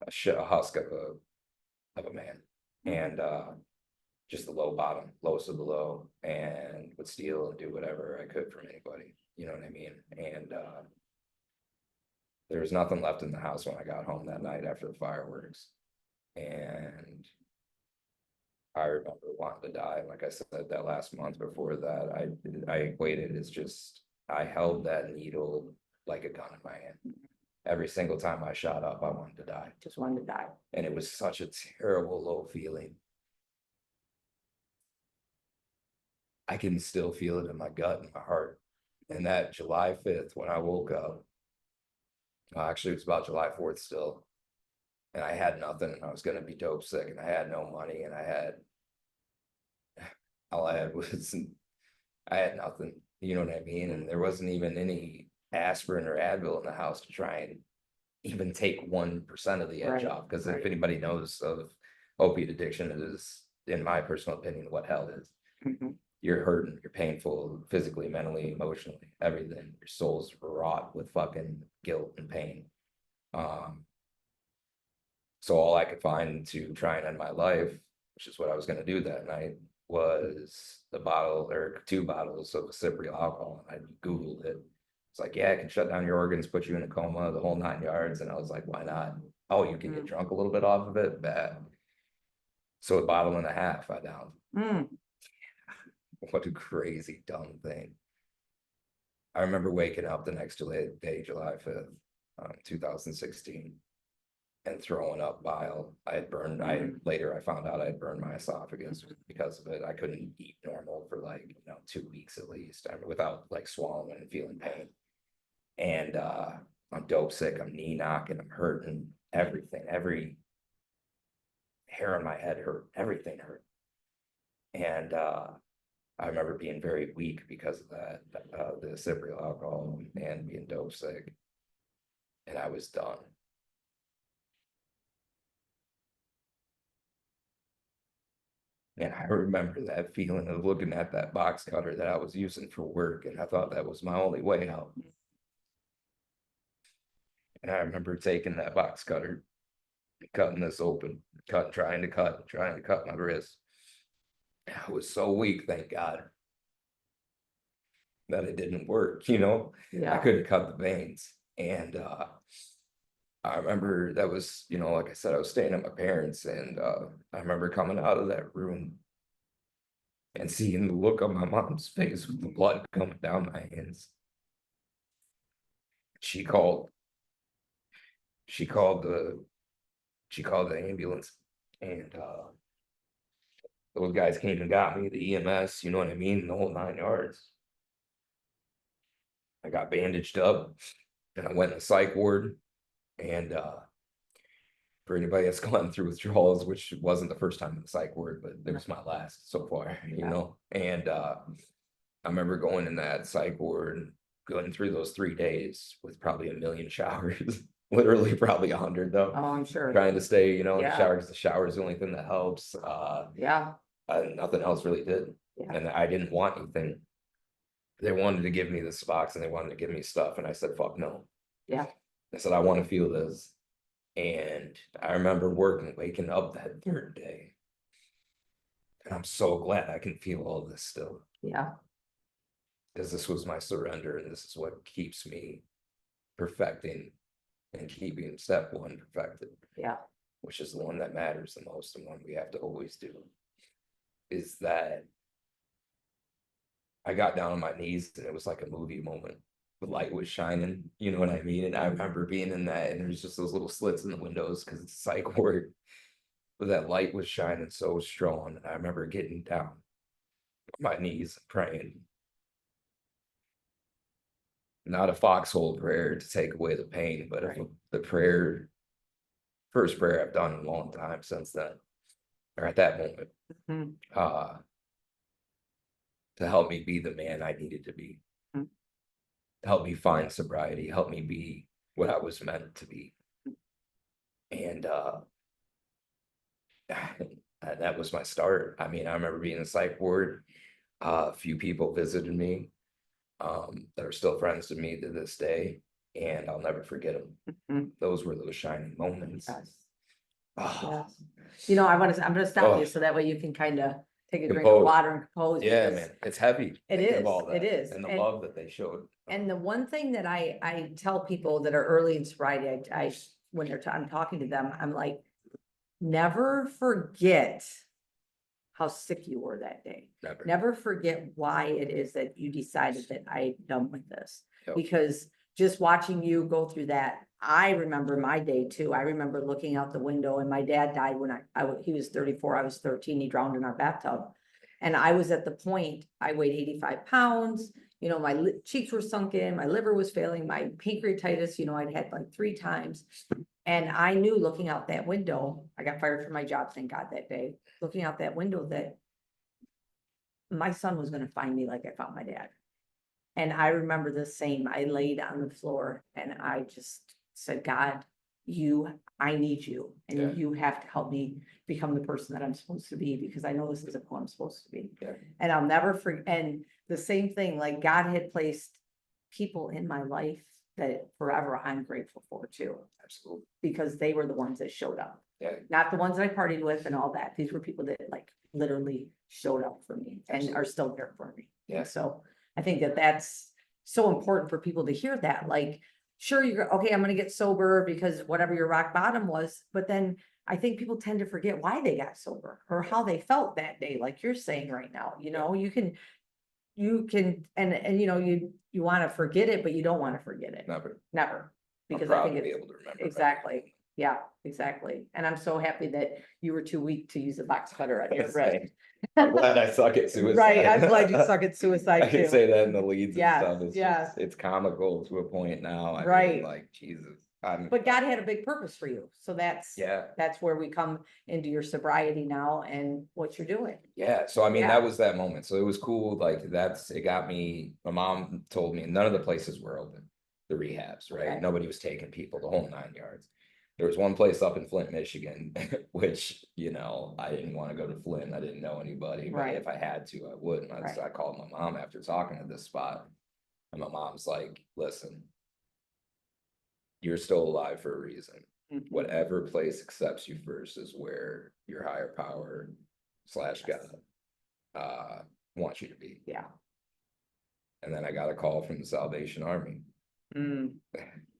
B: a husk of a man, and just the lowest of the low, and would steal and do whatever I could from anybody. You know what I mean? And there was nothing left in the house when I got home that night after the fireworks. And I remember wanting to die. Like I said, that last month before that, I equated as just, I held that needle like a gun in my hand. Every single time I shot up, I wanted to die.
A: Just wanted to die.
B: And it was such a terrible, low feeling. I can still feel it in my gut and my heart. And that July 5th, when I woke up, actually, it was about July 4th still. And I had nothing, and I was going to be dope sick, and I had no money, and all I had was, I had nothing. You know what I mean? And there wasn't even any aspirin or Advil in the house to try and even take 1% of the edge off. Because if anybody knows of opiate addiction, it is, in my personal opinion, what hell is. You're hurting, you're painful, physically, mentally, emotionally, everything. Your soul's wrought with fucking guilt and pain. So all I could find to try and end my life, which is what I was going to do that night, was the bottle or 2 bottles of cypriol alcohol. And I Googled it. It's like, yeah, it can shut down your organs, put you in a coma, the whole 9 yards. And I was like, why not? Oh, you can get drunk a little bit off of it? Bad. So 1.5 bottles I downed. What a crazy, dumb thing. I remember waking up the next day, July 5th, 2016, and throwing up bile. I had burned, later I found out I had burned my esophagus because of it. I couldn't eat normal for like, 2 weeks at least, without like swallowing and feeling pain. And I'm dope sick, I'm knee knocking, I'm hurting, everything, every hair on my head hurt, everything hurt. And I remember being very weak because of that, the cypriol alcohol and being dope sick. And I was done. And I remember that feeling of looking at that box cutter that I was using for work, and I thought that was my only way out. And I remember taking that box cutter, cutting this open, trying to cut my wrist. I was so weak, thank God, that it didn't work, I couldn't cut the veins. And I remember that was, like I said, I was staying at my parents', and I remember coming out of that room and seeing the look on my mom's face with the blood coming down my hands. She called the ambulance, and those guys came and got me, the EMS, you know what I mean, the whole 9 yards. I got bandaged up, and I went in the psych ward. And for anybody that's gone through withdrawals, which wasn't the first time in the psych ward, but it was my last so far, And I remember going in that psych ward, going through those 3 days with probably 1 million showers, literally probably 100 though.
A: Oh, I'm sure.
B: Trying to stay, in the shower, because the shower is the only thing that helps. Nothing else really did. And I didn't want anything. They wanted to give me this box and they wanted to give me stuff, and I said, fuck no. I said, I want to feel this. And I remember waking up that 3rd day. And I'm so glad I can feel all this still. Because this was my surrender, and this is what keeps me perfecting and keeping step 1 perfected. Which is the one that matters the most, and one we have to always do. Is that I got down on my knees, and it was like a movie moment. The light was shining, you know what I mean? And I remember being in that, and there's just those little slits in the windows because it's a psych ward. but that light was shining so strong. And I remember getting down on my knees and praying. Not a foxhole prayer to take away the pain, but the prayer, first prayer I've done in a long time since then, or at that moment,
A: Mhm.
B: to help me be the man I needed to be,
A: Mhm.
B: help me find sobriety, help me be what I was meant to be. And that was my start. I mean, I remember being in the psych ward. A few people visited me that are still friends to me to this day, and I'll never forget them.
A: Mhm.
B: Those were those shining moments.
A: Yes.
B: Oh,
A: Yes. You know, I'm gonna stop you
B: oh,
A: so that way you can kind of take a drink of
B: compose.
A: water and compose.
B: Yeah,
A: because
B: man, it's heavy.
A: It
B: thinking of
A: is,
B: all
A: it
B: that
A: is.
B: and the
A: And-
B: love that they showed.
A: And the one thing that I tell people that are early in sobriety, when I'm talking to them, I'm like, never forget how sick you were that day.
B: Never.
A: Never forget why it is that you decided that I'm done with this.
B: Yep.
A: Because just watching you go through that, I remember my day too. I remember looking out the window, and my dad died when he was 34, I was 13, he drowned in our bathtub. And I was at the point, I weighed 85 pounds, you know, my cheeks were sunken, my liver was failing, my pancreatitis, you know, I'd had like 3 times. And I knew looking out that window, I got fired from my job, thank God, that day. Looking out that window, that my son was gonna find me like I found my dad. And I remember the same. I laid on the floor and I just said, God, I need you,
B: Yeah.
A: and you have to help me become the person that I'm supposed to be, because I know this isn't who I'm supposed to be.
B: Yeah.
A: And I'll never forget. And the same thing, like God had placed people in my life that forever I'm grateful for too,
B: Absolutely.
A: because they were the ones that showed up.
B: Yeah.
A: Not the ones that I partied with and all that. These were people that like literally showed up for me and
B: Absolutely.
A: are still there for me.
B: Yeah.
A: And so I think that that's so important for people to hear that. Like, sure, you're okay, I'm gonna get sober because whatever your rock bottom was, but then I think people tend to forget why they got sober or how they felt that day, like you're saying right now. You know, you can and you know, you want to forget it, but you don't want to forget it.
B: Never.
A: Never.
B: I'm
A: Because I
B: proud
A: think
B: to be
A: it's
B: able to remember.
A: exactly. Yeah, exactly. And I'm so happy that you were too weak to use a box cutter on your wrist.
B: I'm glad I suck at suicide.
A: Right, I'm glad you suck at suicide
B: I can
A: too.
B: say that in the leads
A: Yes,
B: and stuff. It's
A: yes.
B: just, it's comical to a point now. I
A: Right.
B: mean, like, Jesus.
A: But God had a big purpose for you. So that's where we come into your sobriety now and what you're doing.
B: Yeah. So, I mean,
A: Yeah.
B: that was that moment. So it was cool. Like it got me, my mom told me none of the places were open, the rehabs, right?
A: Okay.
B: Nobody was taking people, the whole 9 yards. There was one place up in Flint, Michigan, which, you know, I didn't want to go to Flint. I didn't know anybody, but
A: Right.
B: if I had to, I would. And
A: Right.
B: I called my mom after talking to this spot. And my mom's like, listen, you're still alive for a reason.
A: Mhm.
B: Whatever place accepts you first is where your higher power / God wants you to be.
A: Yeah.
B: And then I got a call from the Salvation Army.
A: Mm,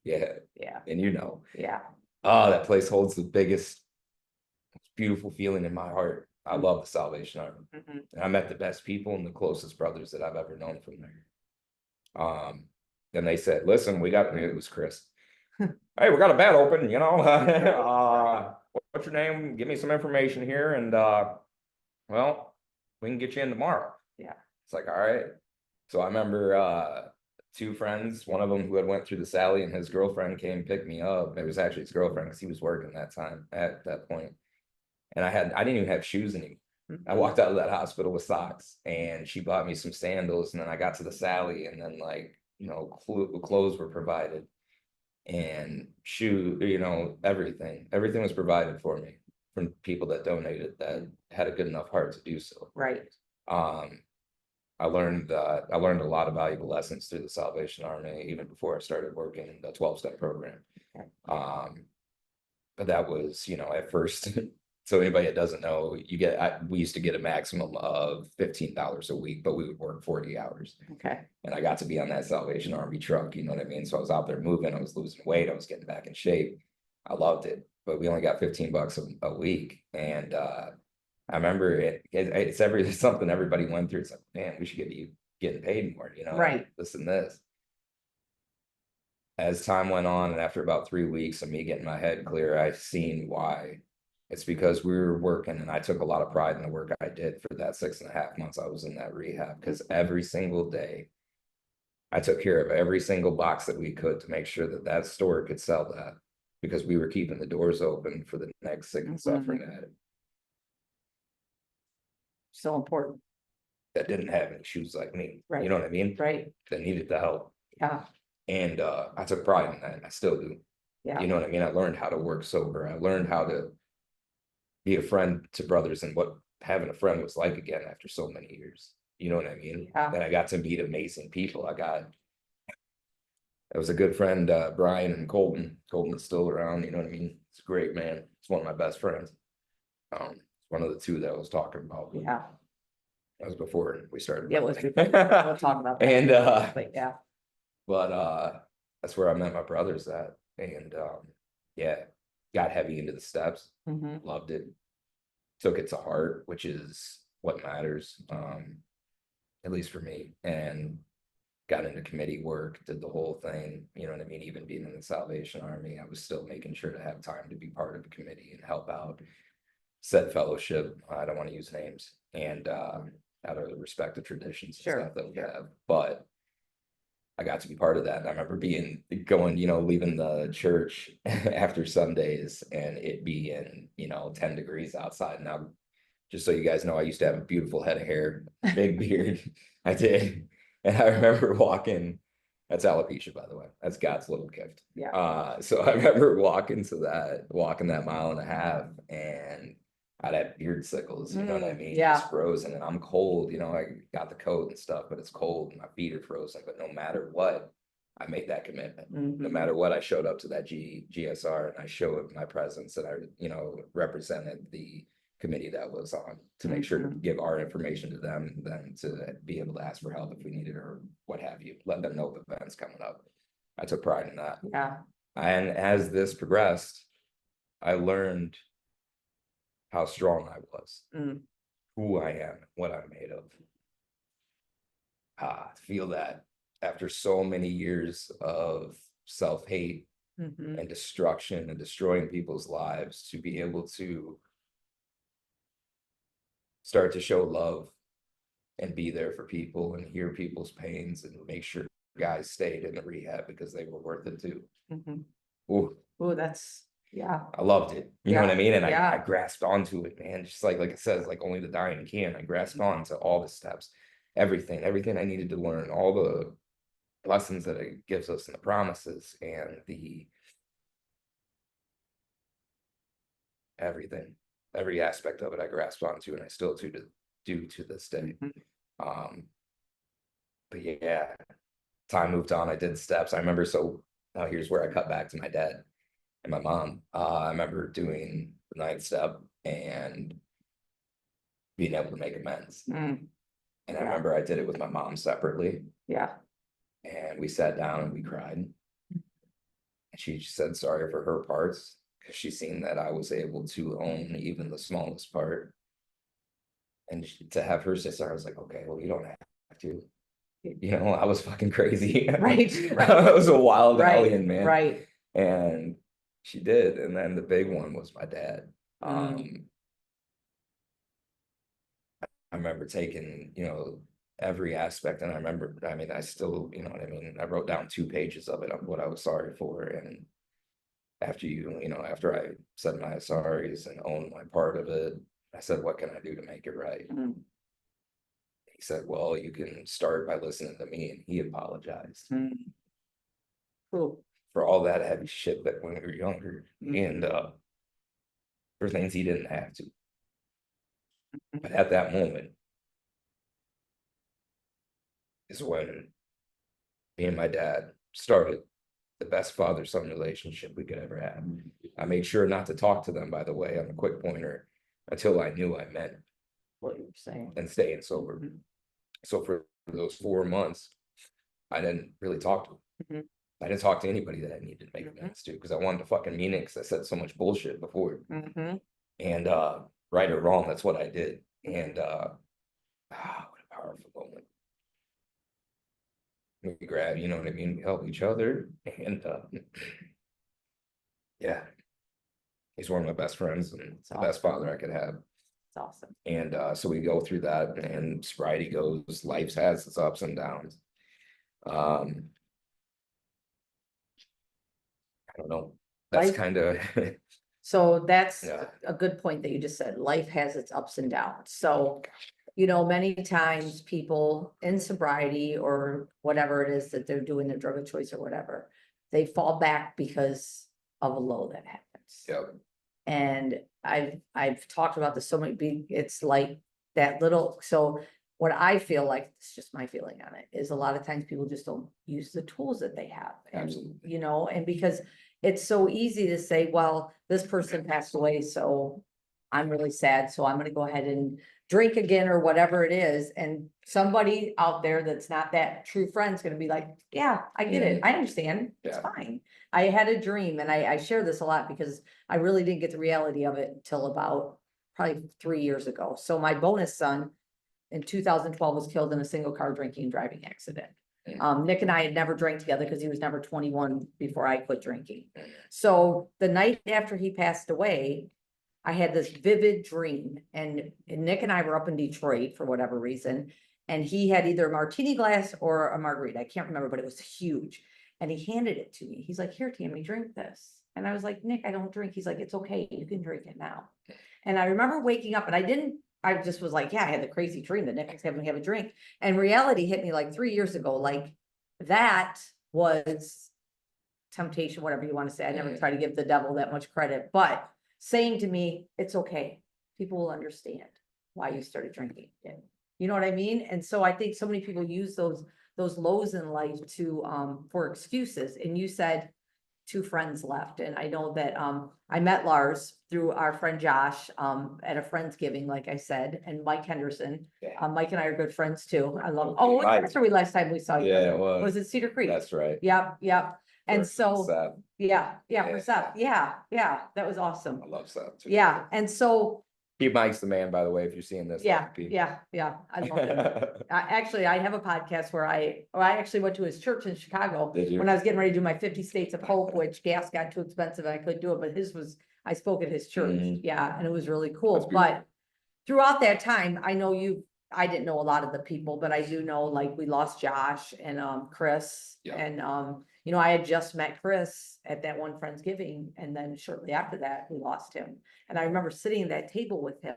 B: Yeah.
A: yeah.
B: And you know,
A: Yeah.
B: that place holds the biggest, most beautiful feeling in my heart. I love the Salvation Army.
A: Mhm.
B: And I met the best people and the closest brothers that I've ever known from there. And they said, listen, it was Chris. Hey, we got a bed open, you know. What's your name? Give me some information here, and well, we can get you in tomorrow.
A: Yeah.
B: It's like, all right. So I remember 2 friends, one of them who had went through the Sally, and his girlfriend came and picked me up. It was actually his girlfriend because he was working that time at that point. And I didn't even have shoes anymore. I walked out of that hospital with socks, and she bought me some sandals, and then I got to the Sally, and then, like, you know, clothes were provided and shoe, you know, everything was provided for me from people that donated, that had a good enough heart to do so.
A: Right.
B: I learned a lot of valuable lessons through the Salvation Army, even before I started working in the 12-step program.
A: Okay.
B: But that was, you know, at first, so anybody that doesn't know, we used to get a maximum of $15 a week, but we would work 40 hours.
A: Okay.
B: And I got to be on that Salvation Army truck, you know what I mean? So I was out there moving, I was losing weight, I was getting back in shape. I loved it, but we only got $15 a week. And I remember it's something everybody went through. It's like, man, we should get getting paid more, you know?
A: Right.
B: This and this. As time went on, and after about 3 weeks of me getting my head clear, I seen why It's because we were working and I took a lot of pride in the work I did for that 6.5 months I was in that rehab, because every single day I took care of every single box that we could to make sure that that store could sell that, because we were keeping the doors open for the next sick and suffering addict
A: So important,
B: that didn't have any shoes like me.
A: Right.
B: You know what I mean?
A: right?
B: That needed the help.
A: Yeah,
B: And I took pride in that, and I still do.
A: yeah.
B: You know what I mean? I learned how to work sober. I learned how to be a friend to brothers and what having a friend was like again after so many years. You know what I mean?
A: Yeah.
B: And I got to meet amazing people. I was a good friend, Brian and Colton. Colton is still around, you know what I mean? It's a great man. It's one of my best friends. One of the two that I was talking about.
A: Yeah,
B: That was before we started.
A: yeah, it was, we'll talk about that.
B: And
A: But yeah,
B: but that's where I met my brothers at. And yeah, got heavy into the steps,
A: mhm,
B: loved it, took it to heart, which is what matters, at least for me. And got into committee work, did the whole thing, you know what I mean? Even being in the Salvation Army, I was still making sure to have time to be part of a committee and help out. Said fellowship, I don't want to use names, and out of respect of traditions and
A: Sure,
B: stuff that we
A: sure.
B: have, but I got to be part of that. And I remember going, leaving the church after Sundays and it being, 10 degrees outside. Now, just so you guys know, I used to have a beautiful head of hair, big beard. I did. And I remember walking, that's alopecia, by the way. That's God's little gift.
A: Yeah.
B: So I remember walking that mile and a half, and I'd have beard sickles, you know what I mean?
A: yeah.
B: Just frozen, and I'm cold, I got the coat and stuff, but it's cold and my feet are frozen. But no matter what, I made that commitment. No
A: Mhm.
B: matter what, I showed up to that GSR and I showed my presence, and I, represented the committee that was on to make sure to give our information to them, then to be able to ask for help if we needed or what have you, let them know of events coming up. I took pride in that.
A: Yeah,
B: And as this progressed, I learned how strong I was,
A: mm,
B: who I am, what I'm made of. To feel that after so many years of self-hate
A: mhm,
B: and destruction and destroying people's lives, to be able to start to show love and be there for people and hear people's pains and make sure guys stayed in the rehab because they were worth it too.
A: mhm.
B: Ooh,
A: Oh, that's, yeah,
B: I loved it. You know what I mean? And I
A: yeah.
B: grasped onto it, man. Just like it says, like only the dying can. I grasped onto all the steps, everything I needed to learn, all the lessons that it gives us and the promises and the everything, every aspect of it I grasped onto, and I still do to this day.
A: Mhm.
B: Um, but yeah, time moved on. I did steps. I remember, so here's where I cut back to my dad and my mom. I remember doing the 9th step and being able to make amends.
A: Mm,
B: And I
A: Yeah.
B: remember I did it with my mom separately,
A: yeah,
B: and we sat down and we cried. And she said sorry for her parts because she seen that I was able to own even the smallest part. And to have her sister, I was like, okay, well, you don't have to. I was fucking crazy.
A: Right,
B: I was a wild
A: right,
B: alien, man.
A: right.
B: And she did. And then the big one was my dad. I remember taking, every aspect, and I still, you know what I mean? I wrote down 2 pages of it, of what I was sorry for. And after I said my sorries and owned my part of it, I said, what can I do to make it right?
A: Mm,
B: He said, well, you can start by listening to me. And he apologized
A: mm. Cool.
B: for all that heavy shit that when we were younger,
A: Mhm.
B: and for things he didn't have to. But at that moment is when me and my dad started the best father-son relationship we could ever have. I made sure not to talk to them, by the way, on a quick pointer, until I knew I meant
A: What you were saying.
B: and staying sober.
A: Mhm.
B: So for those 4 months, I didn't really talk to them.
A: Mhm.
B: I didn't talk to anybody that I needed to make amends to, because I wanted to fucking mean it, because I said so much bullshit before.
A: Mhm.
B: And right or wrong, that's what I did. And what a powerful moment. We grab, you know what I mean? We help each other. And yeah, He's one of my best friends and
A: It's
B: the best
A: awesome.
B: father I could have.
A: It's awesome.
B: And so we go through that, and sobriety goes, life has its ups and downs. I don't know. That's
A: Life,
B: kind of
A: so that's
B: yeah.
A: a good point that you just said. Life has its ups and downs. So, you know, many times people in sobriety or whatever it is that they're doing their drug of choice or whatever, they fall back because of a low that happens.
B: Yep.
A: And I've talked about this so many, it's like that little, so what I feel like, it's just my feeling on it, is a lot of times people just don't use the tools that they have. And,
B: Absolutely.
A: you know, and because it's so easy to say, well, this person passed away, so I'm really sad, so I'm gonna go ahead and drink again or whatever it is. And somebody out there that's not that true friend's gonna be like, yeah, I get it. I understand. It's
B: Yeah.
A: fine. I had a dream, and I share this a lot because I really didn't get the reality of it until about probably 3 years ago. So my bonus son in 2012 was killed in a single car drinking and driving accident. Nick and I had never drank together because he was never 21 before I quit drinking. So the night after he passed away, I had this vivid dream, and Nick and I were up in Detroit for whatever reason. And he had either a martini glass or a margarita. I can't remember, but it was huge. And he handed it to me. He's like, here, Tammy, drink this. And I was like, Nick, I don't drink. He's like, it's okay. You can drink it now. And I remember waking up, and I just was like, yeah, I had the crazy dream that Nick was having me have a drink. And reality hit me like 3 years ago. Like that was temptation, whatever you want to say. I never try to give the devil that much credit, but saying to me, it's okay. People will understand why you started drinking again. You know what I mean? And so I think so many people use those lows in life to for excuses. And you said two friends left. And I know that I met Lars through our friend Josh at a Friendsgiving, like I said, and Mike Henderson.
B: Yeah.
A: Mike and I are good friends too. I love,
B: Mike.
A: that's where we last time we saw you.
B: Yeah, it was.
A: Was it Cedar Creek?
B: That's right.
A: Yep, yep. And so,
B: Seth.
A: yeah,
B: Yeah.
A: for Seth. Yeah, that was awesome.
B: I love Seth too.
A: Yeah, and so,
B: Mike's the man, by the way, if you're seeing this.
A: yeah, I love him. Actually, I have a podcast where I actually went to his church in Chicago.
B: Did you?
A: When I was getting ready to do my 50 States of Hope, which gas got too expensive and I couldn't do it, but I spoke at his church. Yeah, and it was really cool. But throughout that time, I know I didn't know a lot of the people, but I do know, like, we lost Josh and Chris.
B: Yeah.
A: And you know, I had just met Chris at that one Friendsgiving, and then shortly after that, we lost him. And I remember sitting at that table with him,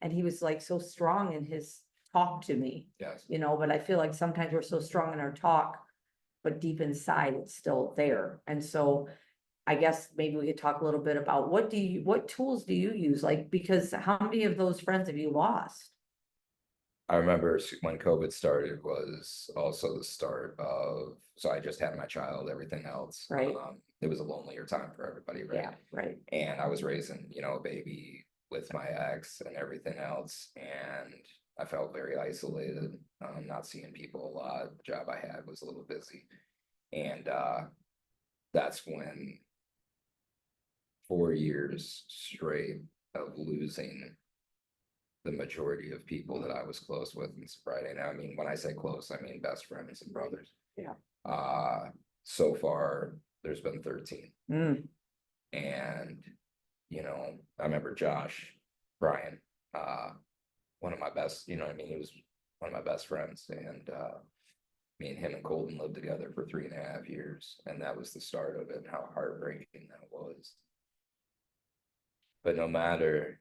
A: and he was like so strong in his talk to me.
B: Yes.
A: You know, but I feel like sometimes we're so strong in our talk, but deep inside it's still there. And so I guess maybe we could talk a little bit about what tools do you use? Like, because how many of those friends have you lost?
B: I remember when COVID started was also the start of, so I just had my child, everything else.
A: Right.
B: It was a lonelier time for everybody, right?
A: Yeah, right.
B: And I was raising, a baby with my ex and everything else. And I felt very isolated, not seeing people a lot. The job I had was a little busy. And that's when 4 years straight of losing the majority of people that I was close with in sobriety. Now, I mean, when I say close, I mean best friends and brothers.
A: Yeah.
B: So far, there's been 13.
A: Mm.
B: And, I remember Josh, Brian, one of my best, he was one of my best friends. And me and him and Colton lived together for 3.5 years. And that was the start of it, and how heartbreaking that was. But no matter,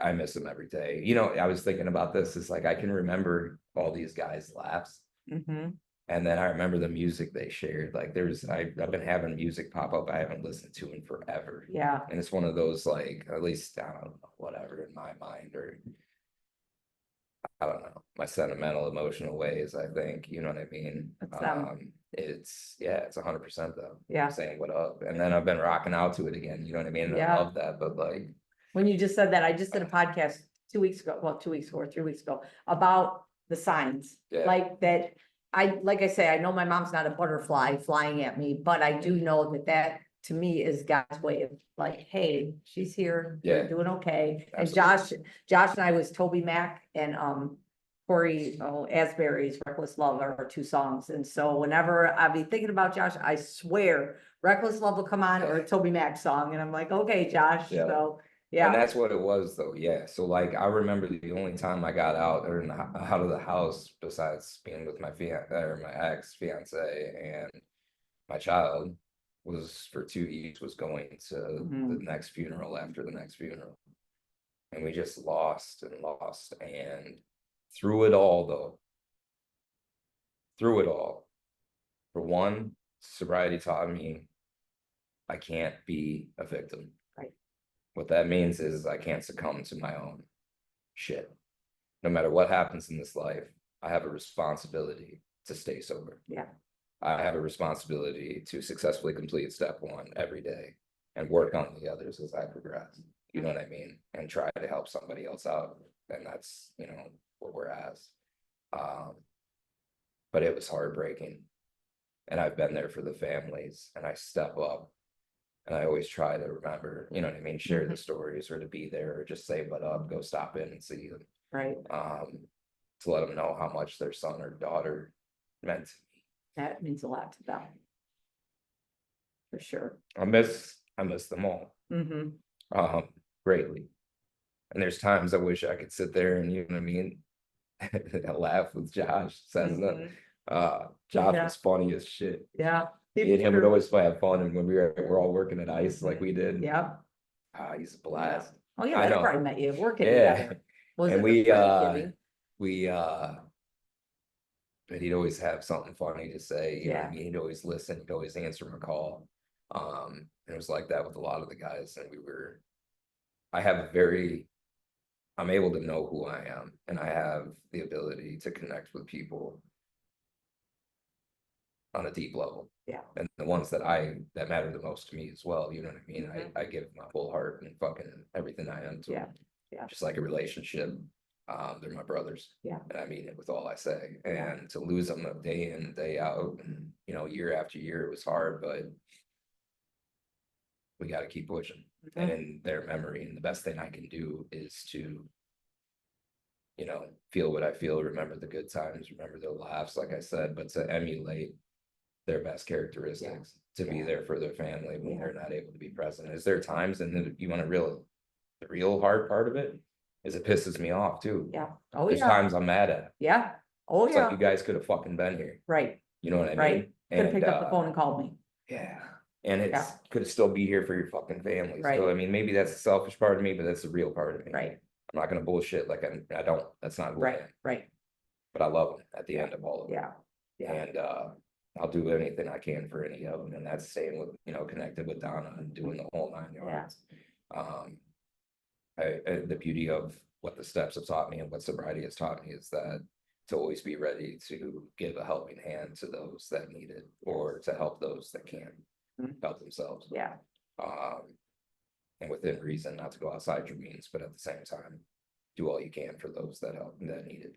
B: I miss him every day. I was thinking about this. It's like I can remember all these guys' laughs.
A: Mm-hmm.
B: And then I remember the music they shared. Like I've been having music pop up I haven't listened to in forever.
A: Yeah.
B: And it's one of those, like, at least, I don't know, whatever in my mind, or I don't know, my sentimental, emotional ways, I think, you know what I mean? It's 100% though.
A: Yeah.
B: Saying what up. And then I've been rocking out to it again. You know what I mean? And
A: Yeah.
B: I love that. But like,
A: when you just said that, I just did a podcast 2 weeks ago, or 3 weeks ago, about the signs.
B: Yeah.
A: Like that, like I say, I know my mom's not a butterfly flying at me, but I do know that to me is God's way of like, hey, she's here, you're doing okay.
B: Absolutely.
A: And Josh and I was Toby Mac and Corey, Asbury's Reckless Love are our two songs. And so whenever I be thinking about Josh, I swear Reckless Love will come on or a Toby Mac song. And I'm like, okay, Josh.
B: Yeah.
A: So,
B: And
A: yeah.
B: that's what it was though, yeah. So like I remember the only time I got out or out of the house besides being with my my ex fiance and my child was for 2 weeks was going to the next funeral after the next funeral. And we just lost and lost. And through it all though, for one, sobriety taught me I can't be a victim.
A: Right.
B: What that means is I can't succumb to my own shit. No matter what happens in this life, I have a responsibility to stay sober.
A: Yeah.
B: I have a responsibility to successfully complete step one every day and work on the others as I progress. You know what I mean? And try to help somebody else out. And that's, you know, what we're as. But it was heartbreaking. And I've been there for the families and I step up and I always try to remember, you know what I mean, share the stories or to be there or just say, but go stop in and see them.
A: Right.
B: To let them know how much their son or daughter meant to me.
A: That means a lot to them. For sure.
B: I miss them all. Greatly. And there's times I wish I could sit there and, you know what I mean, laugh with Josh. Says that Josh was funny as shit.
A: Yeah.
B: Me and him would always have fun, and when we're all working at ICE like we did.
A: Yeah.
B: He's a blast.
A: Oh yeah,
B: I
A: that's
B: know.
A: where I met you working
B: Yeah.
A: together. Was
B: And
A: it
B: but he'd always have something funny to say. You know what I
A: Yeah.
B: mean? He'd always listen, he'd always answer my call. It was like that with a lot of the guys, and I'm able to know who I am, and I have the ability to connect with people on a deep level.
A: Yeah.
B: And the ones that matter the most to me as well, you know what I mean? I give my full heart and fucking everything I am to them.
A: Yeah.
B: Just like a relationship. They're my brothers.
A: Yeah.
B: And I mean it with all I say. And to lose them day in, day out, and you know, year after year, it was hard, but we got to keep pushing. And in their memory, and the best thing I can do is to, you know, feel what I feel, remember the good times, remember their laughs, like I said, but to emulate their best characteristics, to be there for their family when they're not able to be present. Is there times, and you want the real hard part of it is it pisses me off too.
A: Yeah. Oh
B: There's
A: yeah.
B: times I'm mad at.
A: Yeah. Oh
B: It's
A: yeah.
B: like you guys could have fucking been here.
A: Right.
B: You know what I mean?
A: Right. Could have
B: And
A: picked up the phone and called me.
B: yeah. And could still be here for your fucking family.
A: Right.
B: So I mean, maybe that's the selfish part of me, but that's the real part of me.
A: Right.
B: I'm not gonna bullshit like that's not who I am.
A: Right.
B: But I love them at the end of all of it.
A: Yeah.
B: And I'll do anything I can for any of them. And that's staying with, you know, connected with Donna and doing the whole 9 yards. The beauty of what the steps have taught me and what sobriety has taught me is that to always be ready to give a helping hand to those that need it, or to help those that can't help themselves.
A: Yeah.
B: And within reason, not to go outside your means, but at the same time, do all you can for those that need it.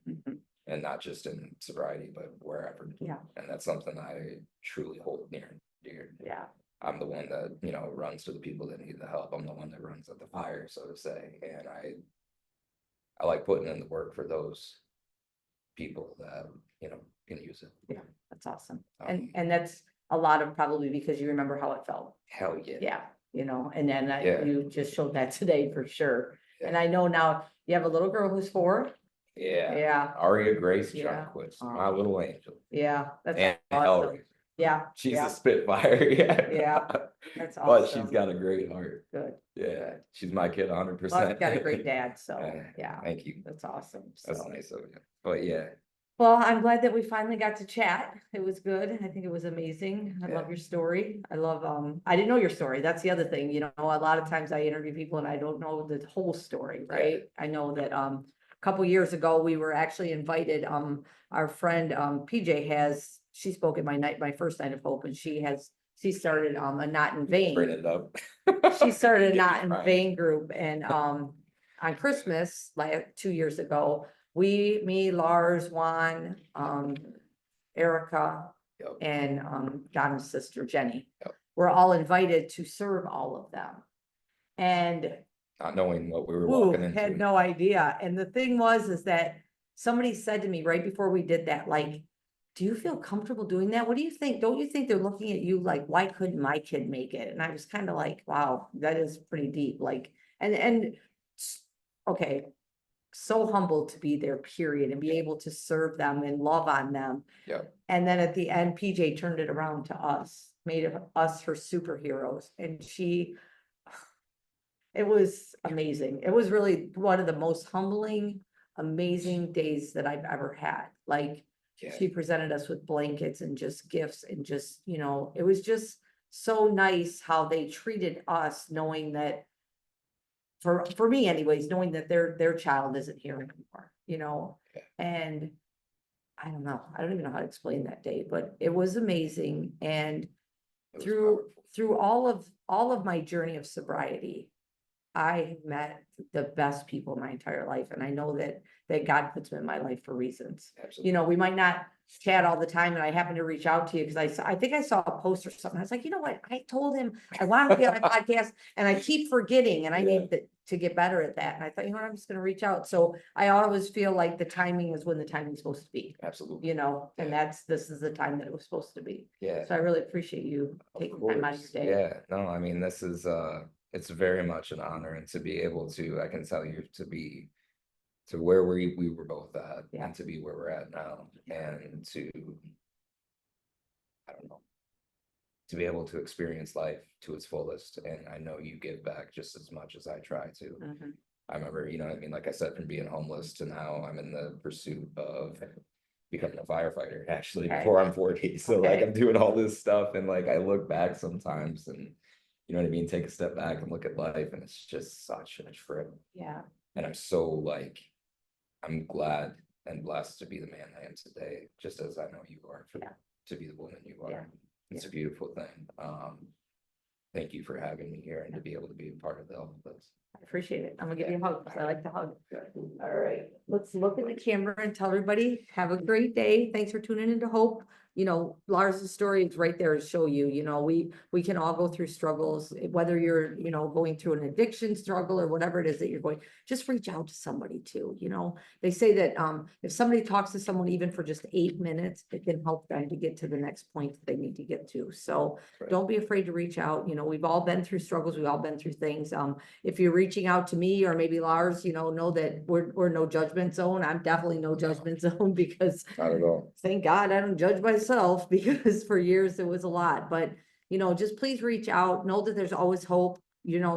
B: And not just in sobriety, but wherever.
A: Yeah.
B: And that's something I truly hold near and dear.
A: Yeah.
B: I'm the one that, you know, runs to the people that need the help. I'm the one that runs at the fire, so to say. And I like putting in the work for those people that, you know, can use it.
A: Yeah, that's awesome. And that's a lot of probably because you remember how it felt.
B: Hell yeah.
A: Yeah, you know, and then you just showed that today for sure. Yeah. And I know now you have a little girl who's 4.
B: Yeah.
A: Yeah.
B: Aria Grace Jangquist, my little angel.
A: Yeah. That's
B: and
A: awesome. Yeah.
B: She's a spitfire.
A: Yeah. That's awesome.
B: But she's got a great heart.
A: Good.
B: Yeah. She's my kid 100%.
A: Well, got a great dad. So yeah.
B: Thank you.
A: That's awesome. So.
B: That's nice of you. But yeah.
A: Well, I'm glad that we finally got to chat. It was good. I think it was amazing. I love your story. I love, I didn't know your story. That's the other thing, you know, a lot of times I interview people and I don't know the whole story, right? I know that, a couple years ago, we were actually invited, our friend, PJ she spoke at my first night of Hope, and she started, a Not in Vain.
B: Bring it up.
A: She started a Not in Vain group, and, on Christmas, like 2 years ago, me, Lars, Juan, Erica, and Donna's sister, Jenny, were all invited to serve all of them. And
B: not knowing what we were walking into.
A: Had no idea. And the thing is that somebody said to me right before we did that, like, do you feel comfortable doing that? What do you think? Don't you think they're looking at you like, why couldn't my kid make it? And I was kind of like, wow, that is pretty deep. Like, okay, so humbled to be there, period, and be able to serve them and love on them.
B: Yeah.
A: And then at the end, PJ turned it around to us, made us her superheroes. And it was amazing. It was really one of the most humbling, amazing days that I've ever had. Like,
B: Yeah.
A: she presented us with blankets and just gifts and just, it was just so nice how they treated us, knowing that for me anyways, knowing that their child isn't here anymore,
B: Yeah.
A: and I don't know, I don't even know how to explain that day, but it was amazing. And
B: It was
A: through
B: powerful.
A: all of my journey of sobriety, I met the best people in my entire life. And I know that God puts them in my life for reasons.
B: Absolutely.
A: We might not chat all the time, and I happen to reach out to you because I think I saw a post or something. I was like, you know what? I told him I wanted to be on my podcast, and I keep forgetting, and I
B: Yeah.
A: need to get better at that. And I thought, I'm just going to reach out. So I always feel like the timing is when the timing's supposed to be,
B: Absolutely.
A: and this is the time that it was supposed to be.
B: Yeah.
A: So I really appreciate you
B: Of
A: taking time out of your
B: course.
A: day.
B: Yeah. No, I mean, this is it's very much an honor, and to be able to, I can tell you, to where we were both at,
A: Yeah.
B: and to be where we're at now, and to, I don't know, to be able to experience life to its fullest. And I know you give back just as much as I try to.
A: Mhm.
B: I remember, what I mean, like I said, from being homeless to now I'm in the pursuit of becoming a firefighter, actually,
A: Okay.
B: before I'm 40. So like,
A: Okay.
B: I'm doing all this stuff, and like I look back sometimes, and you know what I mean, take a step back and look at life, and it's just such a trip.
A: Yeah.
B: And I'm so like, I'm glad and blessed to be the man I am today, just as I know you are,
A: Yeah.
B: to be the woman you are.
A: Yeah.
B: It's a beautiful thing. Thank you for having me here, and to be able to be a part of all of this.
A: I appreciate it. I'm gonna give you a hug because I like to hug. All right, let's look in the camera and tell everybody, have a great day. Thanks for tuning into Hope. Lars's story is right there to show you, we can all go through struggles, whether you're, going through an addiction struggle or whatever it is that you're going, just reach out to somebody too, They say that if somebody talks to someone even for just 8 minutes, it can help them to get to the next point that they need to get to. So
B: Right.
A: don't be afraid to reach out. We've all been through struggles. We've all been through things. If you're reaching out to me or maybe Lars, know that we're no judgment zone. I'm definitely no judgment zone because
B: Not at all.
A: thank God I don't judge myself because for years it was a lot. But just please reach out. Know that there's always hope.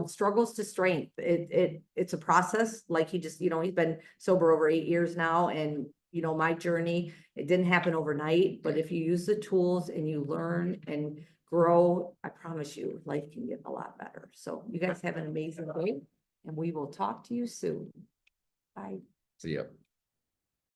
A: Struggles to strength. It's a process. Like he's been sober over 8 years now, and my journey, it didn't happen overnight. But if you use the tools and you learn and grow, I promise you, life can get a lot better. So you guys have an amazing day, and we will talk to you soon. Bye.
B: See ya.